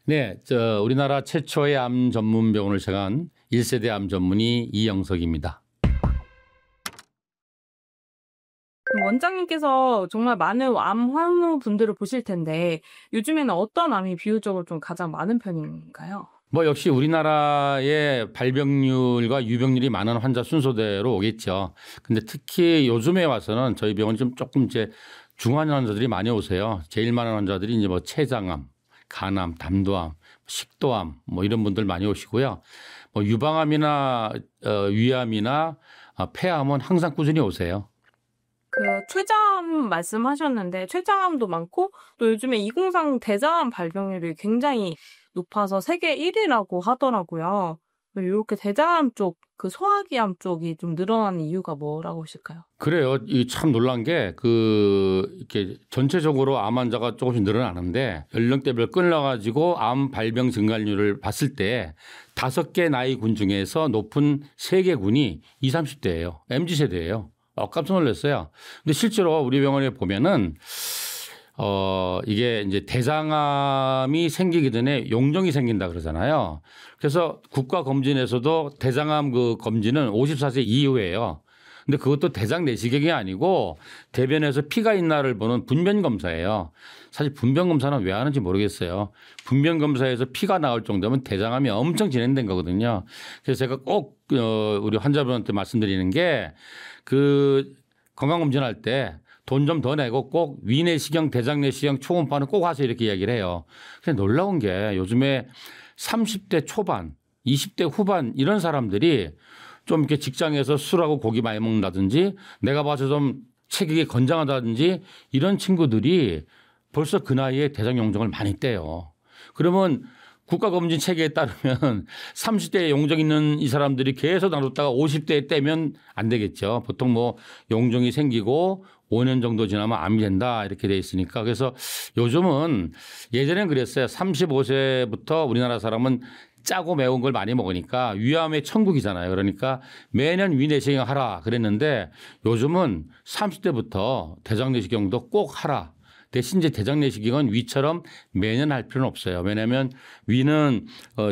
네, 우리나라 최초의 암 전문 병원을 시작한 1세대 암 전문의 이영석입니다. 원장님께서 정말 많은 암 환우 분들을 보실 텐데 요즘에는 어떤 암이 비율적으로 좀 가장 많은 편인가요? 역시 우리나라의 발병률과 유병률이 많은 환자 순서대로 오겠죠. 근데 특히 요즘에 와서는 저희 병원이 조금 이제 중환 환자들이 많이 오세요. 제일 많은 환자들이 이제 췌장암, 간암, 담도암, 식도암 이런 분들 많이 오시고요. 유방암이나 위암이나 폐암은 항상 꾸준히 오세요. 췌장암 말씀하셨는데 췌장암도 많고 또 요즘에 2030 대장암 발병률이 굉장히 높아서 세계 1위라고 하더라고요. 이렇게 대장암 쪽, 소화기암 쪽이 좀 늘어나는 이유가 뭐라고 보실까요? 그래요. 이 참 놀란 게 이렇게 전체적으로 암 환자가 조금씩 늘어나는데 연령대별 끊어가지고 암 발병 증가율을 봤을 때 5개 나이군 중에서 높은 3개 군이 20, 30대예요. MZ세대예요. 깜짝 놀랐어요. 근데 실제로 우리 병원에 보면은 이게 이제 대장암이 생기기 전에 용종이 생긴다 그러잖아요. 그래서 국가 검진에서도 대장암 검진은 54세 이후예요. 근데 그것도 대장 내시경이 아니고 대변에서 피가 있나를 보는 분변 검사예요. 사실 분변 검사는 왜 하는지 모르겠어요. 분변 검사에서 피가 나올 정도면 대장암이 엄청 진행된 거거든요. 그래서 제가 꼭 우리 환자분한테 말씀드리는 게 건강검진할 때 돈 좀 더 내고 꼭 위내시경, 대장내시경, 초음파는 꼭 하세요 이렇게 이야기를 해요. 근데 놀라운 게 요즘에 30대 초반, 20대 후반 이런 사람들이 좀 이렇게 직장에서 술하고 고기 많이 먹는다든지 내가 봐서 좀 체격이 건장하다든지 이런 친구들이 벌써 그 나이에 대장용종을 많이 떼요. 그러면 국가검진 체계에 따르면 30대에 용종 있는 이 사람들이 계속 나눴다가 50대에 떼면 안 되겠죠. 보통 용종이 생기고 5년 정도 지나면 암이 된다 이렇게 돼 있으니까. 그래서 요즘은 예전엔 그랬어요. 35세부터 우리나라 사람은 짜고 매운 걸 많이 먹으니까 위암의 천국이잖아요. 그러니까 매년 위내시경 하라 그랬는데 요즘은 30대부터 대장내시경도 꼭 하라. 대신 이제 대장내시경은 위처럼 매년 할 필요는 없어요. 왜냐하면 위는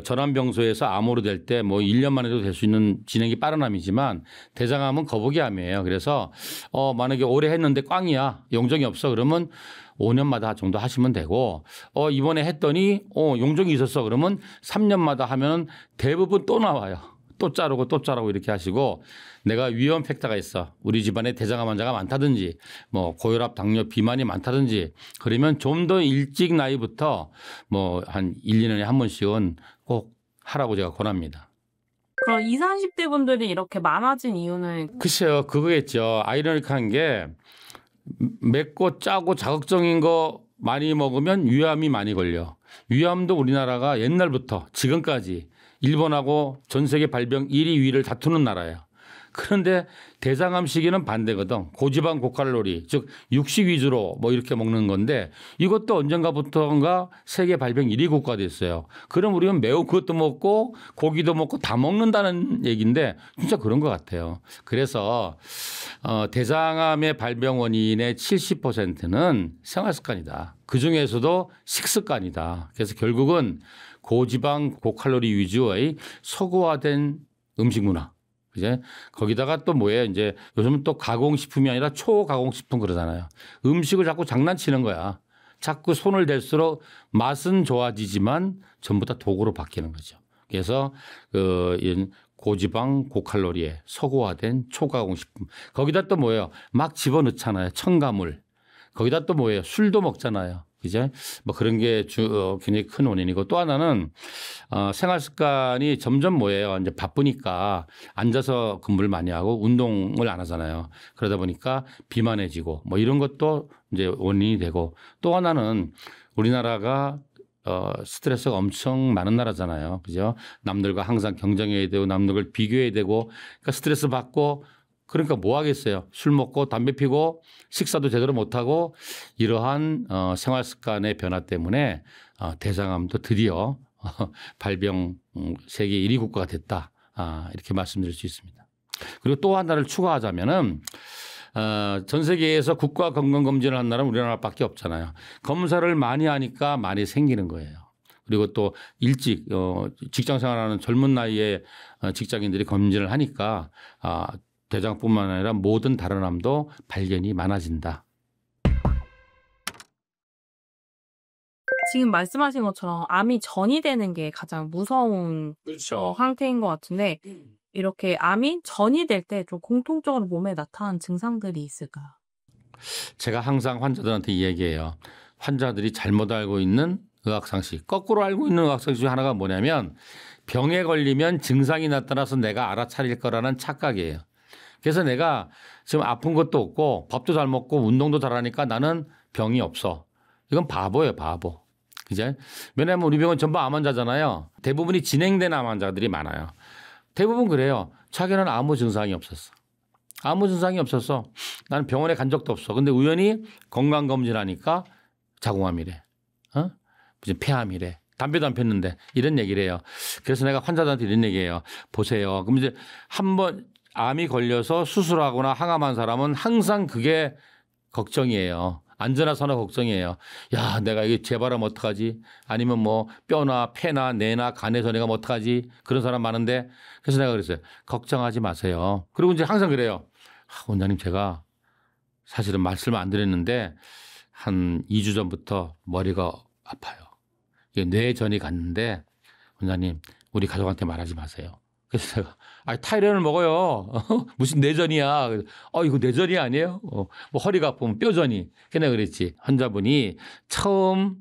전암병소에서 암으로 될 때 1년 만에도 될 수 있는 진행이 빠른 암이지만 대장암은 거북이암이에요. 그래서 만약에 올해 했는데 꽝이야. 용종이 없어. 그러면 5년마다 정도 하시면 되고 이번에 했더니 용종이 있었어. 그러면 3년마다 하면 대부분 또 나와요. 또 자르고 이렇게 하시고 내가 위험 팩터가 있어. 우리 집안에 대장암 환자가 많다든지 고혈압, 당뇨, 비만이 많다든지 그러면 좀 더 일찍 나이부터 한 1, 2년에 한 번씩은 꼭 하라고 제가 권합니다. 그럼 20, 30대 분들이 이렇게 많아진 이유는? 글쎄요. 그거겠죠. 아이러니한 게 맵고 짜고 자극적인 거 많이 먹으면 위암이 많이 걸려. 위암도 우리나라가 옛날부터 지금까지 일본하고 전 세계 발병 1위, 2위를 다투는 나라예요. 그런데 대장암 시기는 반대거든. 고지방 고칼로리, 즉 육식 위주로 이렇게 먹는 건데 이것도 언젠가부터인가 세계 발병 1위 국가가 됐어요. 그럼 우리는 매운 것도 먹고 고기도 먹고 다 먹는다는 얘기인데 진짜 그런 것 같아요. 그래서 대장암의 발병 원인의 70%는 생활습관이다. 그중에서도 식습관이다. 그래서 결국은 고지방 고칼로리 위주의 서구화된 음식 문화. 이제 거기다가 또 뭐예요? 이제 요즘은 또 가공식품이 아니라 초가공식품 그러잖아요. 음식을 자꾸 장난치는 거야. 자꾸 손을 댈수록 맛은 좋아지지만 전부 다 도구로 바뀌는 거죠. 그래서 고지방 고칼로리에 서구화된 초가공식품. 거기다 또 뭐예요? 막 집어넣잖아요. 첨가물. 거기다 또 뭐예요? 술도 먹잖아요. 이제 그런 게 굉장히 큰 원인이고 또 하나는 생활 습관이 점점 뭐예요? 이제 바쁘니까 앉아서 근무를 많이 하고 운동을 안 하잖아요. 그러다 보니까 비만해지고 이런 것도 이제 원인이 되고 또 하나는 우리나라가 스트레스가 엄청 많은 나라잖아요. 그죠? 남들과 항상 경쟁해야 되고 남들을 비교해야 되고 그러니까 스트레스 받고 그러니까 뭐 하겠어요. 술 먹고 담배 피고 식사도 제대로 못하고 이러한 생활 습관의 변화 때문에 대장암도 드디어 발병 세계 1위 국가가 됐다. 이렇게 말씀드릴 수 있습니다. 그리고 또 하나를 추가하자면은 전 세계에서 국가 건강검진을 한 나라는 우리나라밖에 없잖아요. 검사를 많이 하니까 많이 생기는 거예요. 그리고 또 일찍 직장 생활하는 젊은 나이에 직장인들이 검진을 하니까 대장뿐만 아니라 모든 다른 암도 발견이 많아진다. 지금 말씀하신 것처럼 암이 전이 되는 게 가장 무서운 그렇죠. 상태인 것 같은데 이렇게 암이 전이 될 때 좀 공통적으로 몸에 나타나는 증상들이 있을까요? 제가 항상 환자들한테 이야기해요. 환자들이 잘못 알고 있는 의학상식, 거꾸로 알고 있는 의학상식 중 하나가 뭐냐면 병에 걸리면 증상이 나타나서 내가 알아차릴 거라는 착각이에요. 그래서 내가 지금 아픈 것도 없고 밥도 잘 먹고 운동도 잘하니까 나는 병이 없어. 이건 바보예요, 바보. 그죠? 왜냐하면 우리 병원 전부 암 환자잖아요. 대부분이 진행된 암 환자들이 많아요. 대부분 그래요. 자기는 아무 증상이 없었어. 아무 증상이 없었어. 나는 병원에 간 적도 없어. 근데 우연히 건강검진하니까 자궁암이래. 무슨 폐암이래. 담배도 안 폈는데 이런 얘기를 해요. 그래서 내가 환자들한테 이런 얘기해요. 보세요. 그럼 이제 한번 암이 걸려서 수술하거나 항암한 사람은 항상 그게 걱정이에요. 안전하거나 걱정이에요. 야, 내가 이게 재발하면 어떡하지? 아니면 뭐 뼈나 폐나 뇌나 간에 전이가 뭐 어떡하지? 그런 사람 많은데 그래서 내가 그랬어요. 걱정하지 마세요. 그리고 이제 항상 그래요. 원장님 제가 사실은 말씀을 안 드렸는데 한 2주 전부터 머리가 아파요. 이게 뇌전이 갔는데 원장님 우리 가족한테 말하지 마세요. 그래서 제가 타이레놀 먹어요. 무슨 뇌전이야. 이거 뇌전이 아니에요? 뭐 허리가 아프면 뼈전이. 그냥 그랬지. 환자분이 처음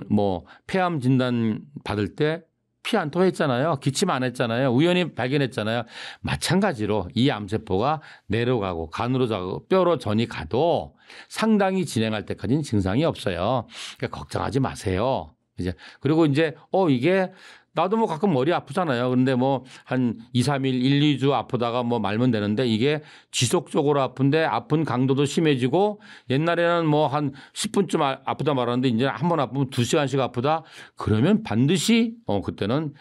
뭐 폐암 진단 받을 때 피 안 토했잖아요. 기침 안 했잖아요. 우연히 발견했잖아요. 마찬가지로 이 암세포가 뇌로 가고 간으로 가고 뼈로 전이 가도 상당히 진행할 때까지는 증상이 없어요. 그러니까 걱정하지 마세요. 이제 그리고 이제 이게 나도 뭐 가끔 머리 아프잖아요. 그런데 뭐 한 2, 3일, 1, 2주 아프다가 뭐 말면 되는데 이게 지속적으로 아픈데 아픈 강도도 심해지고 옛날에는 뭐 한 10분쯤 아프다 말았는데 이제 한 번 아프면 2시간씩 아프다. 그러면 반드시 그때는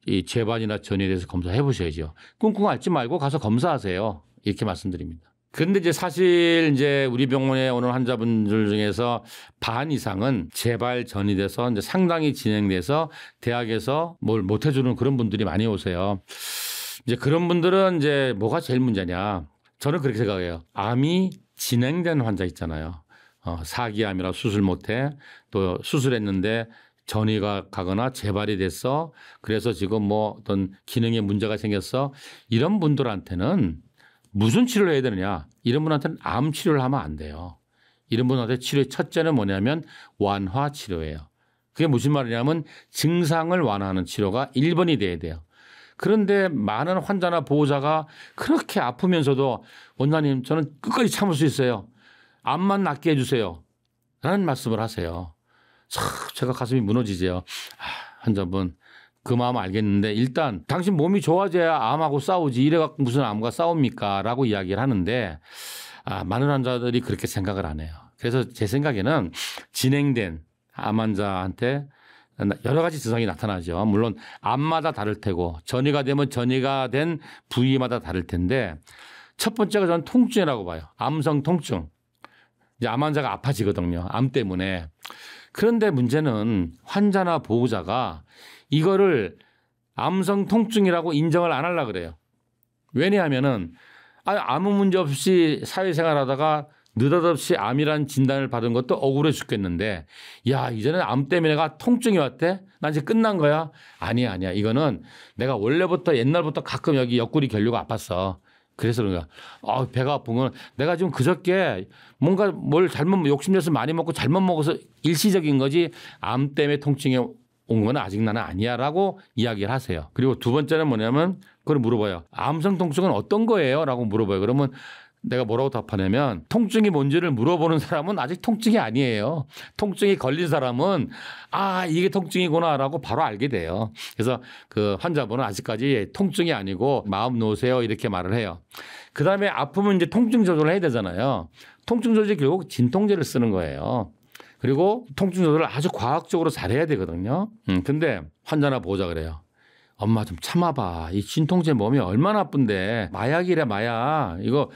이 재반이나 전이에 대해서 검사해 보셔야죠. 꿍꿍 앓지 말고 가서 검사하세요. 이렇게 말씀드립니다. 그런데 이제 사실 이제 우리 병원에 오는 환자분들 중에서 반 이상은 재발 전이 돼서 이제 상당히 진행돼서 대학에서 뭘 못 해주는 그런 분들이 많이 오세요. 이제 그런 분들은 이제 뭐가 제일 문제냐. 저는 그렇게 생각해요. 암이 진행된 환자 있잖아요. 사기암이라 수술 못 해. 또 수술했는데 전이가 가거나 재발이 됐어. 그래서 지금 뭐 어떤 기능에 문제가 생겼어. 이런 분들한테는 무슨 치료를 해야 되느냐. 이런 분한테는 암 치료를 하면 안 돼요. 이런 분한테 치료의 첫째는 뭐냐면 완화 치료예요. 그게 무슨 말이냐면 증상을 완화하는 치료가 1번이 돼야 돼요. 그런데 많은 환자나 보호자가 그렇게 아프면서도 원장님 저는 끝까지 참을 수 있어요. 암만 낫게 해주세요. 라는 말씀을 하세요. 제가 가슴이 무너지죠. 환자분. 그 마음 알겠는데 일단 당신 몸이 좋아져야 암하고 싸우지 이래갖고 무슨 암과 싸웁니까? 라고 이야기를 하는데 많은 환자들이 그렇게 생각을 안 해요. 그래서 제 생각에는 진행된 암 환자한테 여러 가지 증상이 나타나죠. 물론 암마다 다를 테고 전이가 되면 전이가 된 부위마다 다를 텐데 첫 번째가 저는 통증이라고 봐요. 암성 통증. 이제 암 환자가 아파지거든요. 암 때문에. 그런데 문제는 환자나 보호자가 이거를 암성 통증이라고 인정을 안 하려고 그래요. 왜냐하면은 아무 문제 없이 사회생활하다가 느닷없이 암이란 진단을 받은 것도 억울해 죽겠는데 야 이제는 암 때문에 내가 통증이 왔대? 나 이제 끝난 거야? 아니야. 이거는 내가 원래부터 옛날부터 가끔 여기 옆구리 결류가 아팠어. 그래서 그런가. 배가 아픈 건 내가 지금 그저께 뭔가 뭘 잘못 욕심내서 많이 먹고 잘못 먹어서 일시적인 거지 암 때문에 통증이 온 건 아직 나는 아니야라고 이야기를 하세요. 그리고 두 번째는 뭐냐면 그걸 물어봐요. 암성 통증은 어떤 거예요? 라고 물어봐요. 그러면 내가 뭐라고 답하냐면 통증이 뭔지를 물어보는 사람은 아직 통증이 아니에요. 통증이 걸린 사람은 이게 통증이구나라고 바로 알게 돼요. 그래서 그 환자분은 아직까지 통증이 아니고 마음 놓으세요 이렇게 말을 해요. 그다음에 아프면 이제 통증 조절을 해야 되잖아요. 통증 조절이 결국 진통제를 쓰는 거예요. 그리고 통증 조절을 아주 과학적으로 잘해야 되거든요. 근데 환자나 보호자 그래요. 엄마 좀 참아봐. 이 진통제 몸이 얼마나 아픈데 마약이래 마약. 이거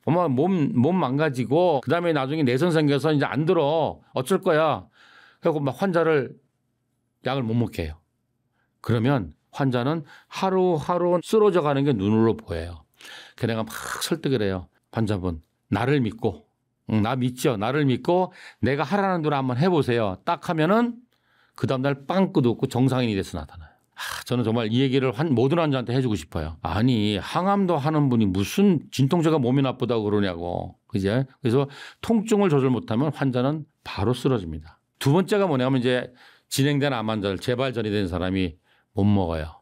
엄마 몸 망가지고 그다음에 나중에 내선 생겨서 이제 안 들어. 어쩔 거야. 그래서 막 환자를 약을 못 먹게 해요. 그러면 환자는 하루하루 쓰러져 가는 게 눈으로 보여요. 그래서 내가 막 설득을 해요. 환자분, 나를 믿고, 나 믿죠? 나를 믿고 내가 하라는 대로 한번 해보세요. 딱 하면은 그 다음날 빵꾸 없고 정상인이 돼서 나타나요. 저는 정말 이 얘기를 모든 환자한테 해주고 싶어요. 아니, 항암도 하는 분이 무슨 진통제가 몸이 나쁘다고 그러냐고. 그죠? 그래서 통증을 조절 못하면 환자는 바로 쓰러집니다. 두 번째가 뭐냐면 이제 진행된 암 환자들, 재발전이 된 사람이 못 먹어요.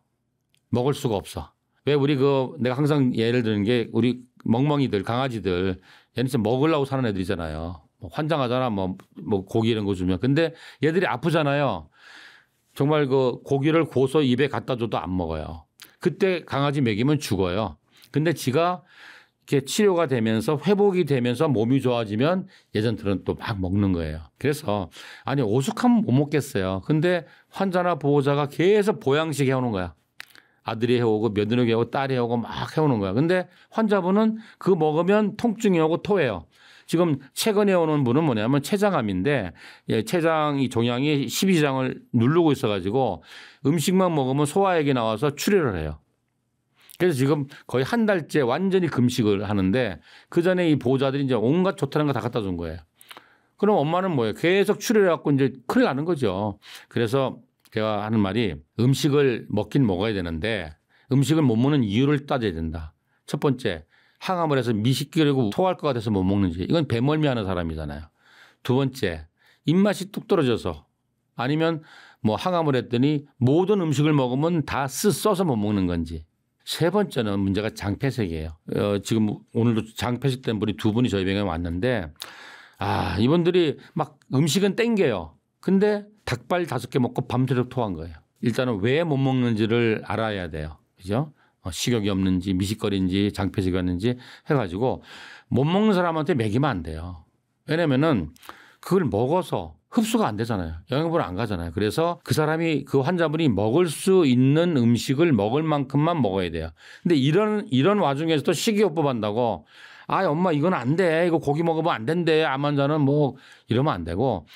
먹을 수가 없어. 왜 우리 내가 항상 예를 드는 게 우리 멍멍이들, 강아지들, 얘는 진짜 먹으려고 사는 애들이잖아요. 뭐 환장하잖아. 뭐 고기 이런 거 주면. 근데 얘들이 아프잖아요. 정말 고기를 구워서 입에 갖다 줘도 안 먹어요. 그때 강아지 먹이면 죽어요. 근데 지가 이렇게 치료가 되면서 회복이 되면서 몸이 좋아지면 예전처럼 또 막 먹는 거예요. 그래서 아니 오죽하면 못 먹겠어요. 근데 환자나 보호자가 계속 보양식 해오는 거야. 아들이 해오고 며느리가 해오고 딸이 해오고 막 해오는 거야. 근데 환자분은 그거 먹으면 통증이 오고 토해요. 지금 최근에 오는 분은 뭐냐면 췌장암인데 췌장이 종양이 12장을 누르고 있어가지고 음식만 먹으면 소화액이 나와서 출혈을 해요. 그래서 지금 거의 한 달째 완전히 금식을 하는데 그 전에 이 보호자들이 이제 온갖 좋다는 거 다 갖다 준 거예요. 그럼 엄마는 뭐예요? 계속 출혈해갖고 이제 큰일 나는 거죠. 그래서 제가 하는 말이 음식을 먹긴 먹어야 되는데 음식을 못 먹는 이유를 따져야 된다. 첫 번째, 항암을 해서 미식기라고 토할 것 같아서 못 먹는지. 이건 배멀미하는 사람이잖아요. 두 번째, 입맛이 뚝 떨어져서 아니면 뭐 항암을 했더니 모든 음식을 먹으면 다 써서 못 먹는 건지. 세 번째는 문제가 장폐색이에요. 지금 오늘도 장폐색 된 분이 두 분이 저희 병원에 왔는데 이분들이 막 음식은 땡겨요. 근데 닭발 5개 먹고 밤새도록 토한 거예요. 일단은 왜 못 먹는지를 알아야 돼요. 그죠? 식욕이 없는지 미식거리인지 장폐색이 왔는지 해가지고 못 먹는 사람한테 먹이면 안 돼요. 왜냐면은 그걸 먹어서 흡수가 안 되잖아요. 영양분을 안 가잖아요. 그래서 그 사람이 그 환자분이 먹을 수 있는 음식을 먹을 만큼만 먹어야 돼요. 근데 이런 와중에서도 식이요법 한다고 엄마 이건 안 돼. 이거 고기 먹으면 안 된대. 암 환자는 뭐 이러면 안 되고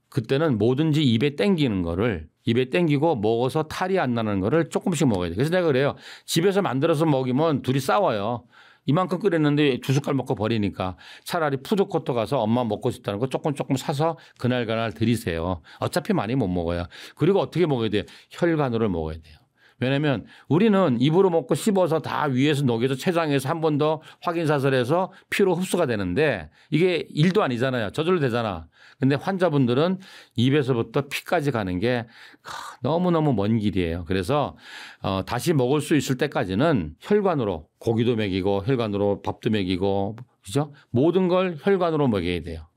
그때는 뭐든지 입에 땡기는 거를 입에 땡기고 먹어서 탈이 안 나는 거를 조금씩 먹어야 돼요. 그래서 내가 그래요. 집에서 만들어서 먹이면 둘이 싸워요. 이만큼 끓였는데 2숟갈 먹고 버리니까 차라리 푸드코트 가서 엄마 먹고 싶다는 거 조금 사서 그날 드리세요. 어차피 많이 못 먹어요. 그리고 어떻게 먹어야 돼요? 혈관으로 먹어야 돼요. 왜냐하면 우리는 입으로 먹고 씹어서 다 위에서 녹여서 췌장에서 한 번 더 확인 사설해서 피로 흡수가 되는데 이게 일도 아니잖아요. 저절로 되잖아. 근데 환자분들은 입에서부터 피까지 가는 게 너무너무 먼 길이에요. 그래서 다시 먹을 수 있을 때까지는 혈관으로 고기도 먹이고 혈관으로 밥도 먹이고 그죠? 모든 걸 혈관으로 먹여야 돼요.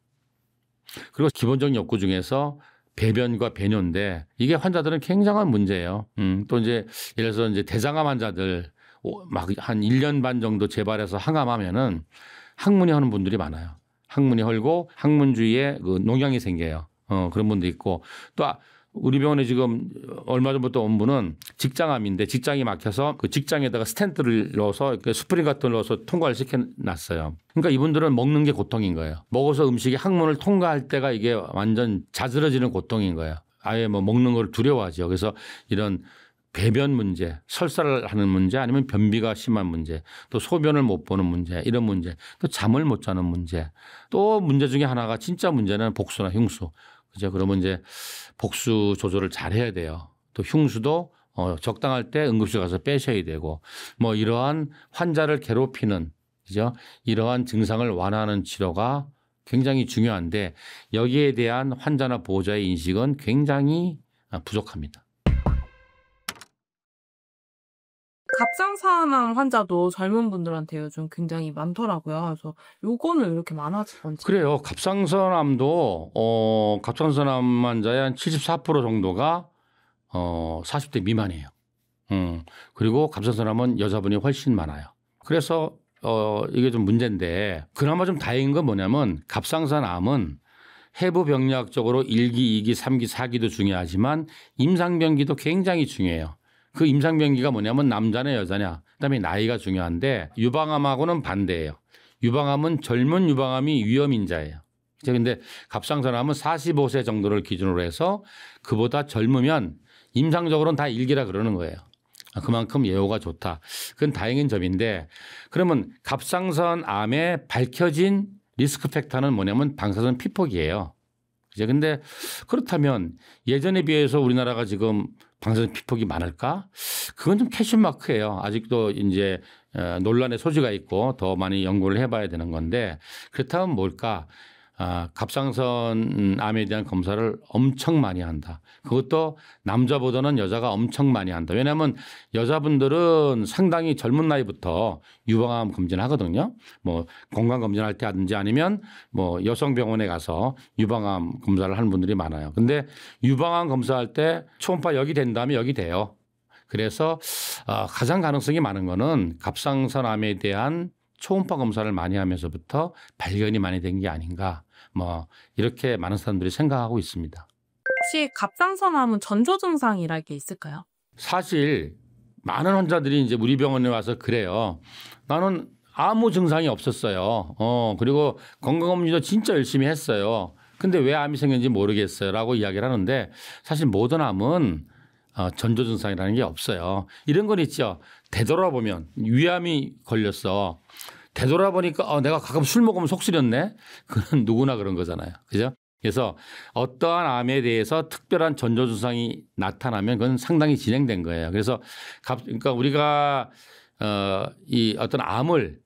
그리고 기본적인 욕구 중에서 배변과 배뇨인데 이게 환자들은 굉장한 문제예요. 또 이제 예를 들어서 이제 대장암 환자들 막 한 1년 반 정도 재발해서 항암하면은 항문이 하는 분들이 많아요. 항문이 헐고 항문 주위에 그 농양이 생겨요. 그런 분도 있고 또 우리 병원에 지금 얼마 전부터 온 분은 직장암인데 직장이 막혀서 그 직장에다가 스텐트를 넣어서 스프링 같은 걸 넣어서 통과를 시켜놨어요. 그러니까 이분들은 먹는 게 고통인 거예요. 먹어서 음식이 항문을 통과할 때가 이게 완전 자지러지는 고통인 거예요. 아예 뭐 먹는 걸 두려워하죠. 그래서 이런 배변 문제, 설사를 하는 문제 아니면 변비가 심한 문제, 또 소변을 못 보는 문제, 이런 문제, 또 잠을 못 자는 문제, 또 문제 중에 하나가 진짜 문제는 복수나 흉수. 그죠? 그러면 이제 복수 조절을 잘 해야 돼요. 또 흉수도 적당할 때 응급실 가서 빼셔야 되고 뭐 이러한 환자를 괴롭히는 그죠? 이러한 증상을 완화하는 치료가 굉장히 중요한데 여기에 대한 환자나 보호자의 인식은 굉장히 부족합니다. 갑상선암 환자도 젊은 분들한테 요즘 굉장히 많더라고요. 그래서 요거는 왜 이렇게 많아진 건지. 그래요. 갑상선암도 갑상선암 환자의 한 74% 정도가 40대 미만이에요. 그리고 갑상선암은 여자분이 훨씬 많아요. 그래서 이게 좀 문제인데 그나마 좀 다행인 건 뭐냐면 갑상선암은 해부병리학적으로 1기, 2기, 3기, 4기도 중요하지만 임상병기도 굉장히 중요해요. 그 임상병기가 뭐냐면 남자냐 여자냐 그다음에 나이가 중요한데 유방암하고는 반대예요. 유방암은 젊은 유방암이 위험인자예요. 그런데 갑상선암은 45세 정도를 기준으로 해서 그보다 젊으면 임상적으로는 다 일기라 그러는 거예요. 그만큼 예후가 좋다. 그건 다행인 점인데 그러면 갑상선 암에 밝혀진 리스크 팩터는 뭐냐면 방사선 피폭이에요. 이제 근데 그렇다면 예전에 비해서 우리나라가 지금 방사선 피폭이 많을까? 그건 좀 캐션 마크예요. 아직도 이제 논란의 소지가 있고 더 많이 연구를 해봐야 되는 건데 그렇다면 뭘까? 갑상선 암에 대한 검사를 엄청 많이 한다. 그것도 남자보다는 여자가 엄청 많이 한다. 왜냐하면 여자분들은 상당히 젊은 나이부터 유방암 검진하거든요. 뭐 건강검진할 때 하든지 아니면 뭐 여성병원에 가서 유방암 검사를 하는 분들이 많아요. 근데 유방암 검사할 때 초음파 여기 된 다음에 여기 돼요. 그래서 가장 가능성이 많은 거는 갑상선암에 대한 초음파 검사를 많이 하면서부터 발견이 많이 된 게 아닌가. 뭐 이렇게 많은 사람들이 생각하고 있습니다. 혹시 갑상선암은 전조 증상이랄 게 있을까요? 사실 많은 환자들이 이제 우리 병원에 와서 그래요. 나는 아무 증상이 없었어요. 그리고 건강검진도 진짜 열심히 했어요. 근데 왜 암이 생겼는지 모르겠어요. 라고 이야기를 하는데 사실 모든 암은 전조 증상이라는 게 없어요. 이런 건 있죠. 되돌아보면 위암이 걸렸어. 되돌아보니까 내가 가끔 술 먹으면 속 쓰렸네. 그건 누구나 그런 거잖아요. 그죠? 그래서 어떠한 암에 대해서 특별한 전조 증상이 나타나면 그건 상당히 진행된 거예요. 그래서 그러니까 우리가 이 어떤 암을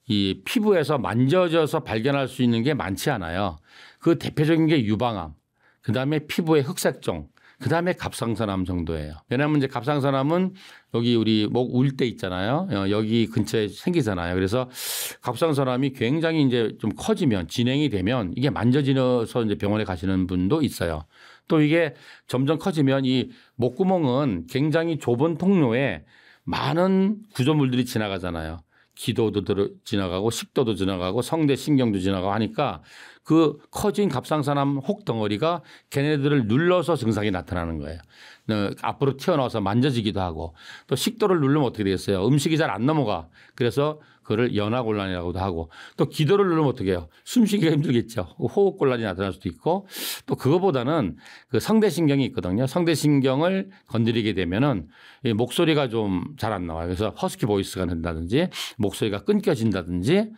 이 피부에서 만져져서 발견할 수 있는 게 많지 않아요. 그 대표적인 게 유방암, 그다음에 피부의 흑색종, 그다음에 갑상선암 정도예요. 왜냐하면 이제 갑상선암은 여기 우리 목 울 때 있잖아요. 여기 근처에 생기잖아요. 그래서 갑상선암이 굉장히 이제 좀 커지면 진행이 되면 이게 만져지면서 이제 병원에 가시는 분도 있어요. 또 이게 점점 커지면 이 목구멍은 굉장히 좁은 통로에 많은 구조물들이 지나가잖아요. 기도도 지나가고 식도도 지나가고 성대 신경도 지나가고 하니까 그 커진 갑상선암 혹 덩어리가 걔네들을 눌러서 증상이 나타나는 거예요. 앞으로 튀어나와서 만져지기도 하고 또 식도를 누르면 어떻게 되겠어요? 음식이 잘 안 넘어가. 그래서 그걸 연화곤란이라고도 하고 또 기도를 누르면 어떻게 해요? 숨쉬기가 힘들겠죠. 호흡곤란이 나타날 수도 있고 또 그거보다는 그 성대신경이 있거든요. 성대신경을 건드리게 되면은 목소리가 좀 잘 안 나와요. 그래서 허스키 보이스가 된다든지 목소리가 끊겨진다든지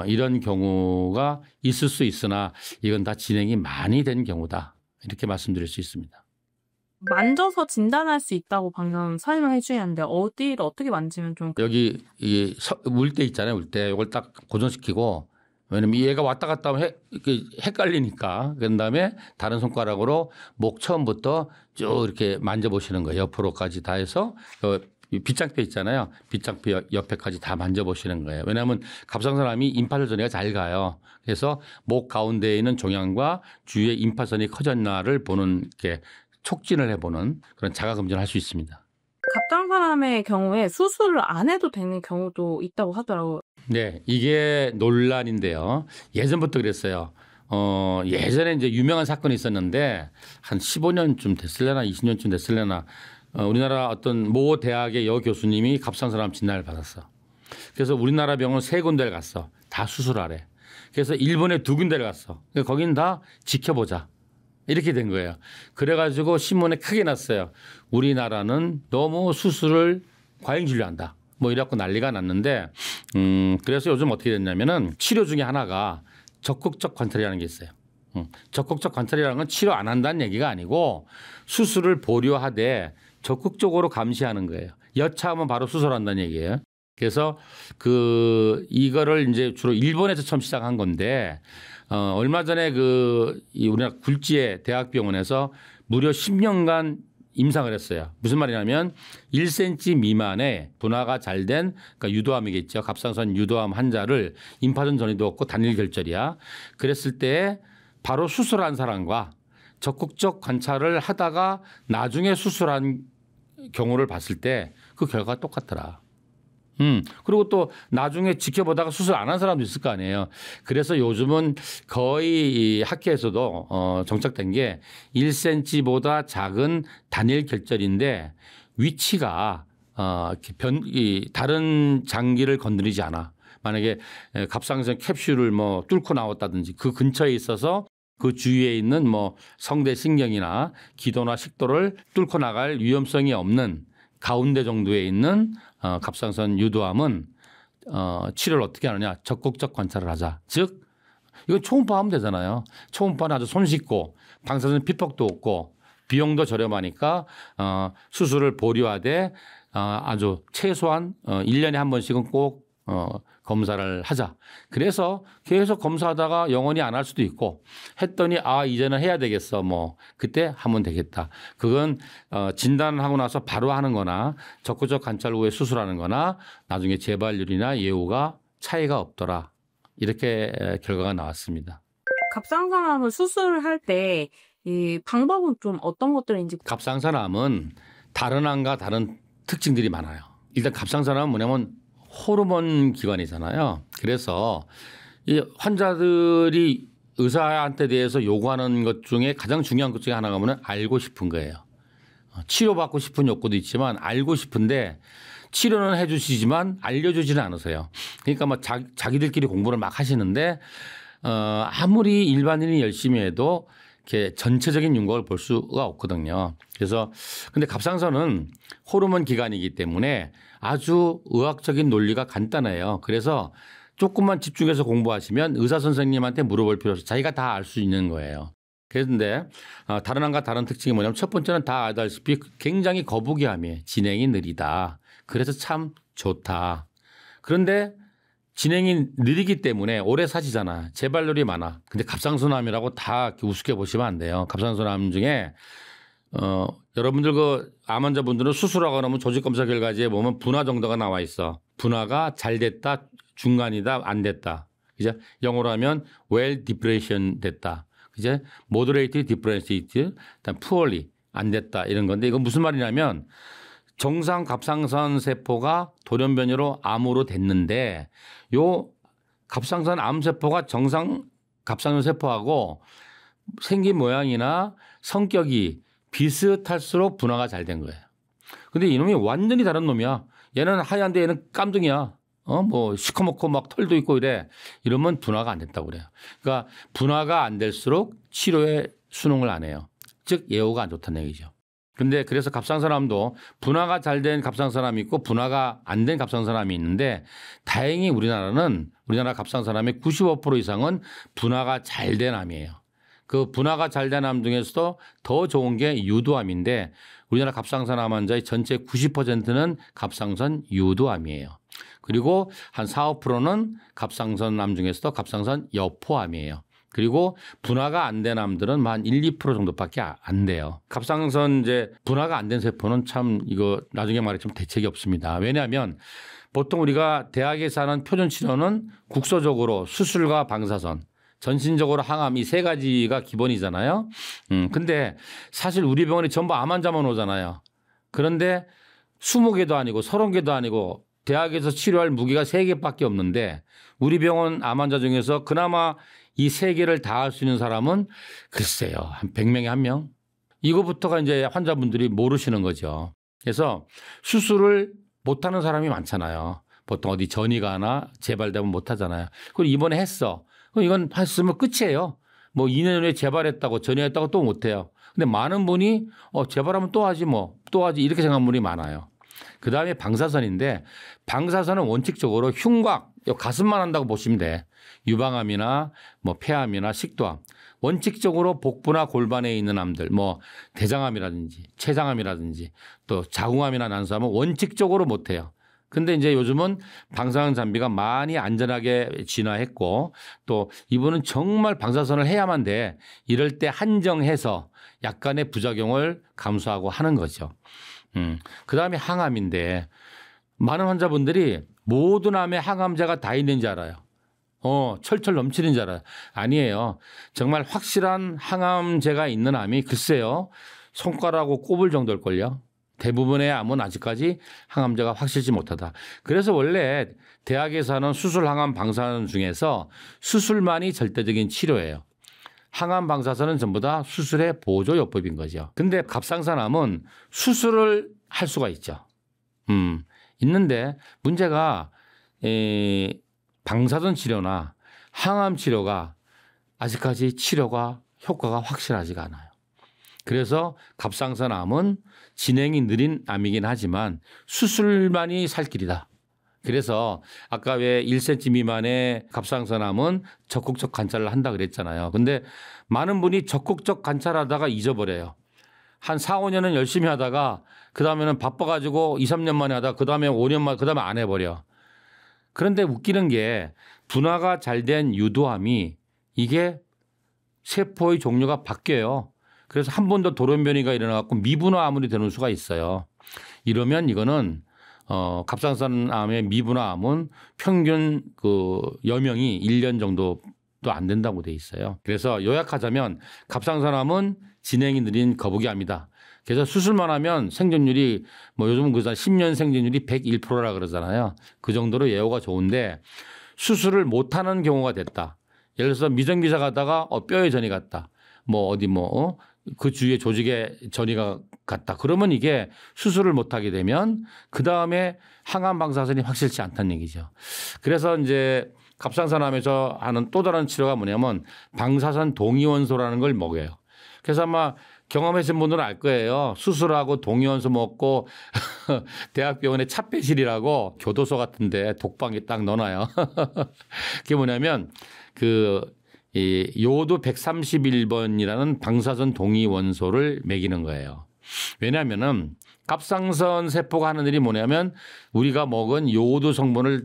이런 경우가 있을 수 있으나 이건 다 진행이 많이 된 경우다. 이렇게 말씀드릴 수 있습니다. 만져서 진단할 수 있다고 방금 설명해 주셨는데 어디를 어떻게 만지면 좀 여기 울 때 있잖아요. 울 때 이걸 딱 고정시키고 왜냐면 얘가 왔다 갔다 하면 헷갈리니까 그런 다음에 다른 손가락으로 목 처음부터 쭉 이렇게 만져보시는 거예요. 옆으로까지 다 해서 빗장대 있잖아요. 빗장대 옆에까지 다 만져보시는 거예요. 왜냐하면 갑상선암이 임파선 전이가 잘 가요. 그래서 목 가운데에 있는 종양과 주위에 임파선이 커졌나를 보는 게 촉진을 해보는 그런 자가검진을 할 수 있습니다. 갑상선암의 경우에 수술을 안 해도 되는 경우도 있다고 하더라고요. 네, 이게 논란인데요. 예전부터 그랬어요. 예전에 이제 유명한 사건이 있었는데 한 15년쯤 됐을려나 20년쯤 됐을려나 우리나라 어떤 모 대학의 여 교수님이 갑상선암 진단을 받았어. 그래서 우리나라 병원 3군데를 갔어. 다 수술하래. 그래서 일본에 2군데를 갔어. 거기는 다 지켜보자. 이렇게 된 거예요. 그래가지고 신문에 크게 났어요. 우리나라는 너무 수술을 과잉 진료한다. 뭐 이래갖고 난리가 났는데 그래서 요즘 어떻게 됐냐면은 치료 중에 하나가 적극적 관찰이라는 게 있어요. 적극적 관찰이라는 건 치료 안 한다는 얘기가 아니고 수술을 보류하되 적극적으로 감시하는 거예요. 여차하면 바로 수술한다는 얘기예요. 그래서 이거를 이제 주로 일본에서 처음 시작한 건데 얼마 전에 우리나라 굴지의 대학병원에서 무려 10년간 임상을 했어요. 무슨 말이냐면 1cm 미만의 분화가 잘 된 그러니까 유도암이겠죠. 갑상선 유도암 환자를 임파선 전이도 없고 단일 결절이야. 그랬을 때 바로 수술한 사람과 적극적 관찰을 하다가 나중에 수술한 경우를 봤을 때 그 결과가 똑같더라. 그리고 또 나중에 지켜보다가 수술 안 한 사람도 있을 거 아니에요. 그래서 요즘은 거의 학회에서도 정착된 게 1cm보다 작은 단일 결절인데 위치가 다른 장기를 건드리지 않아. 만약에 갑상선 캡슐을 뭐 뚫고 나왔다든지 그 근처에 있어서 그 주위에 있는 뭐 성대 신경이나 기도나 식도를 뚫고 나갈 위험성이 없는 가운데 정도에 있는 갑상선 유도암은 치료를 어떻게 하느냐. 적극적 관찰을 하자. 즉 이건 초음파하면 되잖아요. 초음파는 아주 손쉽고 방사선 피폭도 없고 비용도 저렴하니까 수술을 보류하되 아주 최소한 1년에 한 번씩은 꼭 검사를 하자. 그래서 계속 검사하다가 영원히 안 할 수도 있고 했더니 이제는 해야 되겠어. 뭐 그때 하면 되겠다. 그건 진단하고 나서 바로 하는 거나 적극적 관찰 후에 수술하는 거나 나중에 재발률이나 예후가 차이가 없더라. 이렇게 결과가 나왔습니다. 갑상선암을 수술할 때 이 방법은 좀 어떤 것들인지. 갑상선암은 다른 암과 다른 특징들이 많아요. 일단 갑상선암은 뭐냐면 호르몬 기관이잖아요. 그래서 이 환자들이 의사한테 대해서 요구하는 것 중에 가장 중요한 것 중에 하나가 뭐냐면 알고 싶은 거예요. 치료받고 싶은 욕구도 있지만 알고 싶은데 치료는 해 주시지만 알려주지는 않으세요. 그러니까 뭐 자기들끼리 공부를 막 하시는데 아무리 일반인이 열심히 해도 이렇게 전체적인 윤곽을 볼 수가 없거든요. 그래서 근데 갑상선은 호르몬 기관이기 때문에 아주 의학적인 논리가 간단해요. 그래서 조금만 집중해서 공부하시면 의사 선생님한테 물어볼 필요 없이 자기가 다 알 수 있는 거예요. 그런데 다른 암과 다른 특징이 뭐냐면 첫 번째는 다 알다시피 굉장히 거북이암이에요. 진행이 느리다. 그래서 참 좋다. 그런데 진행이 느리기 때문에 오래 사시잖아. 재발률이 많아. 근데 갑상선암이라고 다 우습게 보시면 안 돼요. 갑상선암 중에 여러분들 그 암 환자분들은 수술하고 나면 조직검사 결과지에 보면 분화 정도가 나와 있어. 분화가 잘 됐다, 중간이다, 안 됐다. 이제 영어로 하면 well depression 됐다. 이제 moderate differentiated, poorly 안 됐다 이런 건데 이건 무슨 말이냐면 정상 갑상선 세포가 돌연변이로 암으로 됐는데 요 갑상선 암 세포가 정상 갑상선 세포하고 생긴 모양이나 성격이 비슷할수록 분화가 잘 된 거예요. 근데 이놈이 완전히 다른 놈이야. 얘는 하얀데 얘는 깜둥이야. 뭐 시커멓고 막 털도 있고 이래. 이러면 분화가 안 됐다고 그래요. 그러니까 분화가 안 될수록 치료에 순응을 안 해요. 즉 예후가 안 좋다는 얘기죠. 근데 그래서 갑상선암도 분화가 잘 된 갑상선암이 있고 분화가 안 된 갑상선암이 있는데 다행히 우리나라 갑상선암의 95% 이상은 분화가 잘 된 암이에요. 그 분화가 잘 된 암 중에서도 더 좋은 게 유도암인데 우리나라 갑상선암 환자의 전체 90%는 갑상선 유도암이에요. 그리고 한 4, 5%는 갑상선암 중에서도 갑상선 여포암이에요. 그리고 분화가 안 된 암들은 한 1, 2% 정도밖에 안 돼요. 갑상선 이제 분화가 안 된 세포는 참 이거 나중에 말했지만 대책이 없습니다. 왜냐하면 보통 우리가 대학에서 하는 표준 치료는 국소적으로 수술과 방사선, 전신적으로 항암 이 세 가지가 기본이잖아요. 근데 사실 우리 병원에 전부 암 환자만 오잖아요. 그런데 20개도 아니고 30개도 아니고 대학에서 치료할 무기가 3개밖에 없는데 우리 병원 암 환자 중에서 그나마 이 3개를 다 할 수 있는 사람은 글쎄요. 한 100명에 1명? 이거부터가 이제 환자분들이 모르시는 거죠. 그래서 수술을 못하는 사람이 많잖아요. 보통 어디 전이가 하나 재발되면 못하잖아요. 그리고 이번에 했어. 그럼 이건 했으면 끝이에요. 뭐 2년 후에 재발했다고 전이했다고 또 못해요. 근데 많은 분이 재발하면 또 하지 또 하지 이렇게 생각하는 분이 많아요. 그다음에 방사선인데 방사선은 원칙적으로 흉곽, 가슴만 한다고 보시면 돼. 유방암이나 뭐 폐암이나 식도암. 원칙적으로 복부나 골반에 있는 암들, 뭐 대장암이라든지 췌장암이라든지 또 자궁암이나 난소암은 원칙적으로 못해요. 근데 이제 요즘은 방사선 장비가 많이 안전하게 진화했고 또 이분은 정말 방사선을 해야만 돼. 이럴 때 한정해서 약간의 부작용을 감수하고 하는 거죠. 그다음에 항암인데 많은 환자분들이 모든 암에 항암제가 다 있는지 알아요. 철철 넘치는 줄 알아요. 아니에요. 정말 확실한 항암제가 있는 암이 글쎄요. 손가락하고 꼽을 정도일걸요. 대부분의 암은 아직까지 항암제가 확실치 못하다. 그래서 원래 대학에서 하는 수술 항암 방사선 중에서 수술만이 절대적인 치료예요. 항암 방사선은 전부 다 수술의 보조요법인 거죠. 근데 갑상선암은 수술을 할 수가 있죠. 있는데 문제가 방사선 치료나 항암 치료가 아직까지 치료가 효과가 확실하지가 않아요. 그래서 갑상선암은 진행이 느린 암이긴 하지만 수술만이 살 길이다. 그래서 아까 왜 1cm 미만의 갑상선암은 적극적 관찰을 한다 그랬잖아요. 근데 많은 분이 적극적 관찰하다가 잊어버려요. 한 4, 5년은 열심히 하다가 그다음에는 바빠가지고 2, 3년 만에 하다가 그다음에 5년 만에 그다음에 안 해버려. 그런데 웃기는 게 분화가 잘 된 유도암이 이게 세포의 종류가 바뀌어요. 그래서 한 번 더 돌연변이가 일어나갖고 미분화암으로 되는 수가 있어요. 이러면 이거는 갑상선암의 미분화암은 평균 그 여명이 1년 정도도 안 된다고 돼 있어요. 그래서 요약하자면 갑상선암은 진행이 느린 거북이암이다. 그래서 수술만 하면 생존율이 뭐 요즘은 그 10년 생존율이 101%라 그러잖아요. 그 정도로 예후가 좋은데 수술을 못하는 경우가 됐다. 예를 들어서 미정비사 가다가 뼈에 전이 갔다. 뭐 어디 그 주위에 조직에 전이가 갔다. 그러면 이게 수술을 못하게 되면 그 다음에 항암 방사선이 확실치 않다는 얘기죠. 그래서 이제 갑상선암에서 하는 또 다른 치료가 뭐냐면 방사선 동위원소라는 걸 먹여요. 그래서 아마 경험하신 분들은 알 거예요. 수술하고 동위원소 먹고 대학병원에 찻배실이라고 교도소 같은데 독방에 딱 넣어놔요. 그게 뭐냐면 이 요오드 131번이라는 방사선 동위원소를 먹이는 거예요. 왜냐하면은 갑상선 세포가 하는 일이 뭐냐면 우리가 먹은 요오드 성분을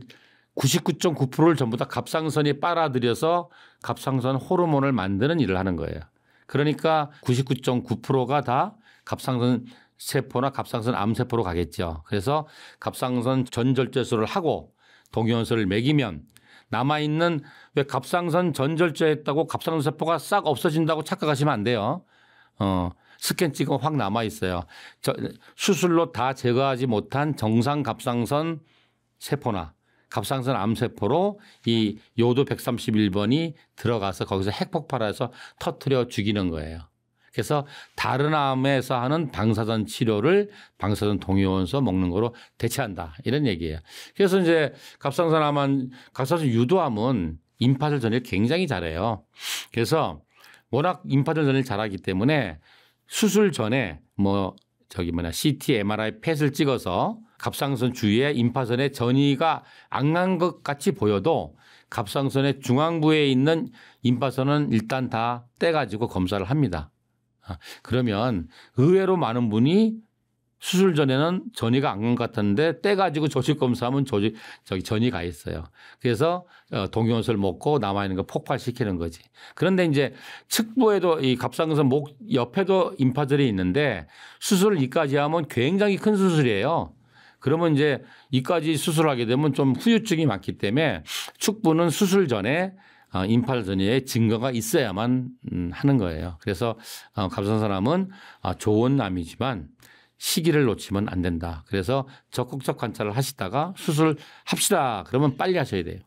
99.9%를 전부 다 갑상선이 빨아들여서 갑상선 호르몬을 만드는 일을 하는 거예요. 그러니까 99.9%가 다 갑상선 세포나 갑상선 암세포로 가겠죠. 그래서 갑상선 전절제술을 하고 동위원소를 먹이면 남아있는 왜 갑상선 전절제했다고 갑상선 세포가 싹 없어진다고 착각하시면 안 돼요. 스캔 찍으면 확 남아있어요. 수술로 다 제거하지 못한 정상 갑상선 세포나 갑상선 암세포로 이 요오드 131번이 들어가서 거기서 핵폭발해서 터트려 죽이는 거예요. 그래서 다른 암에서 하는 방사선 치료를 방사선 동위원소 먹는 거로 대체한다. 이런 얘기예요. 그래서 이제 갑상선 유도암은 임파절 전이를 굉장히 잘해요. 그래서 워낙 임파절 전이를 잘하기 때문에 수술 전에 CT, MRI 펫을 찍어서 갑상선 주위에 임파선의 전이가 안 간 것 같이 보여도 갑상선의 중앙부에 있는 임파선은 일단 다 떼가지고 검사를 합니다. 그러면 의외로 많은 분이 수술 전에는 전이가 안 간 것 같았는데 떼가지고 조직 검사하면 전이 가 있어요. 그래서 동위원소를 먹고 남아있는 거 폭발시키는 거지. 그런데 이제 측부에도 이 갑상선 목 옆에도 임파절이 있는데 수술을 이까지 하면 굉장히 큰 수술이에요. 그러면 이제 이까지 수술하게 되면 좀 후유증이 많기 때문에 축부는 수술 전에 임파절 전이의 증거가 있어야만 하는 거예요. 그래서 갑상선암은 좋은 암이지만 시기를 놓치면 안 된다. 그래서 적극적 관찰을 하시다가 수술합시다. 그러면 빨리 하셔야 돼요.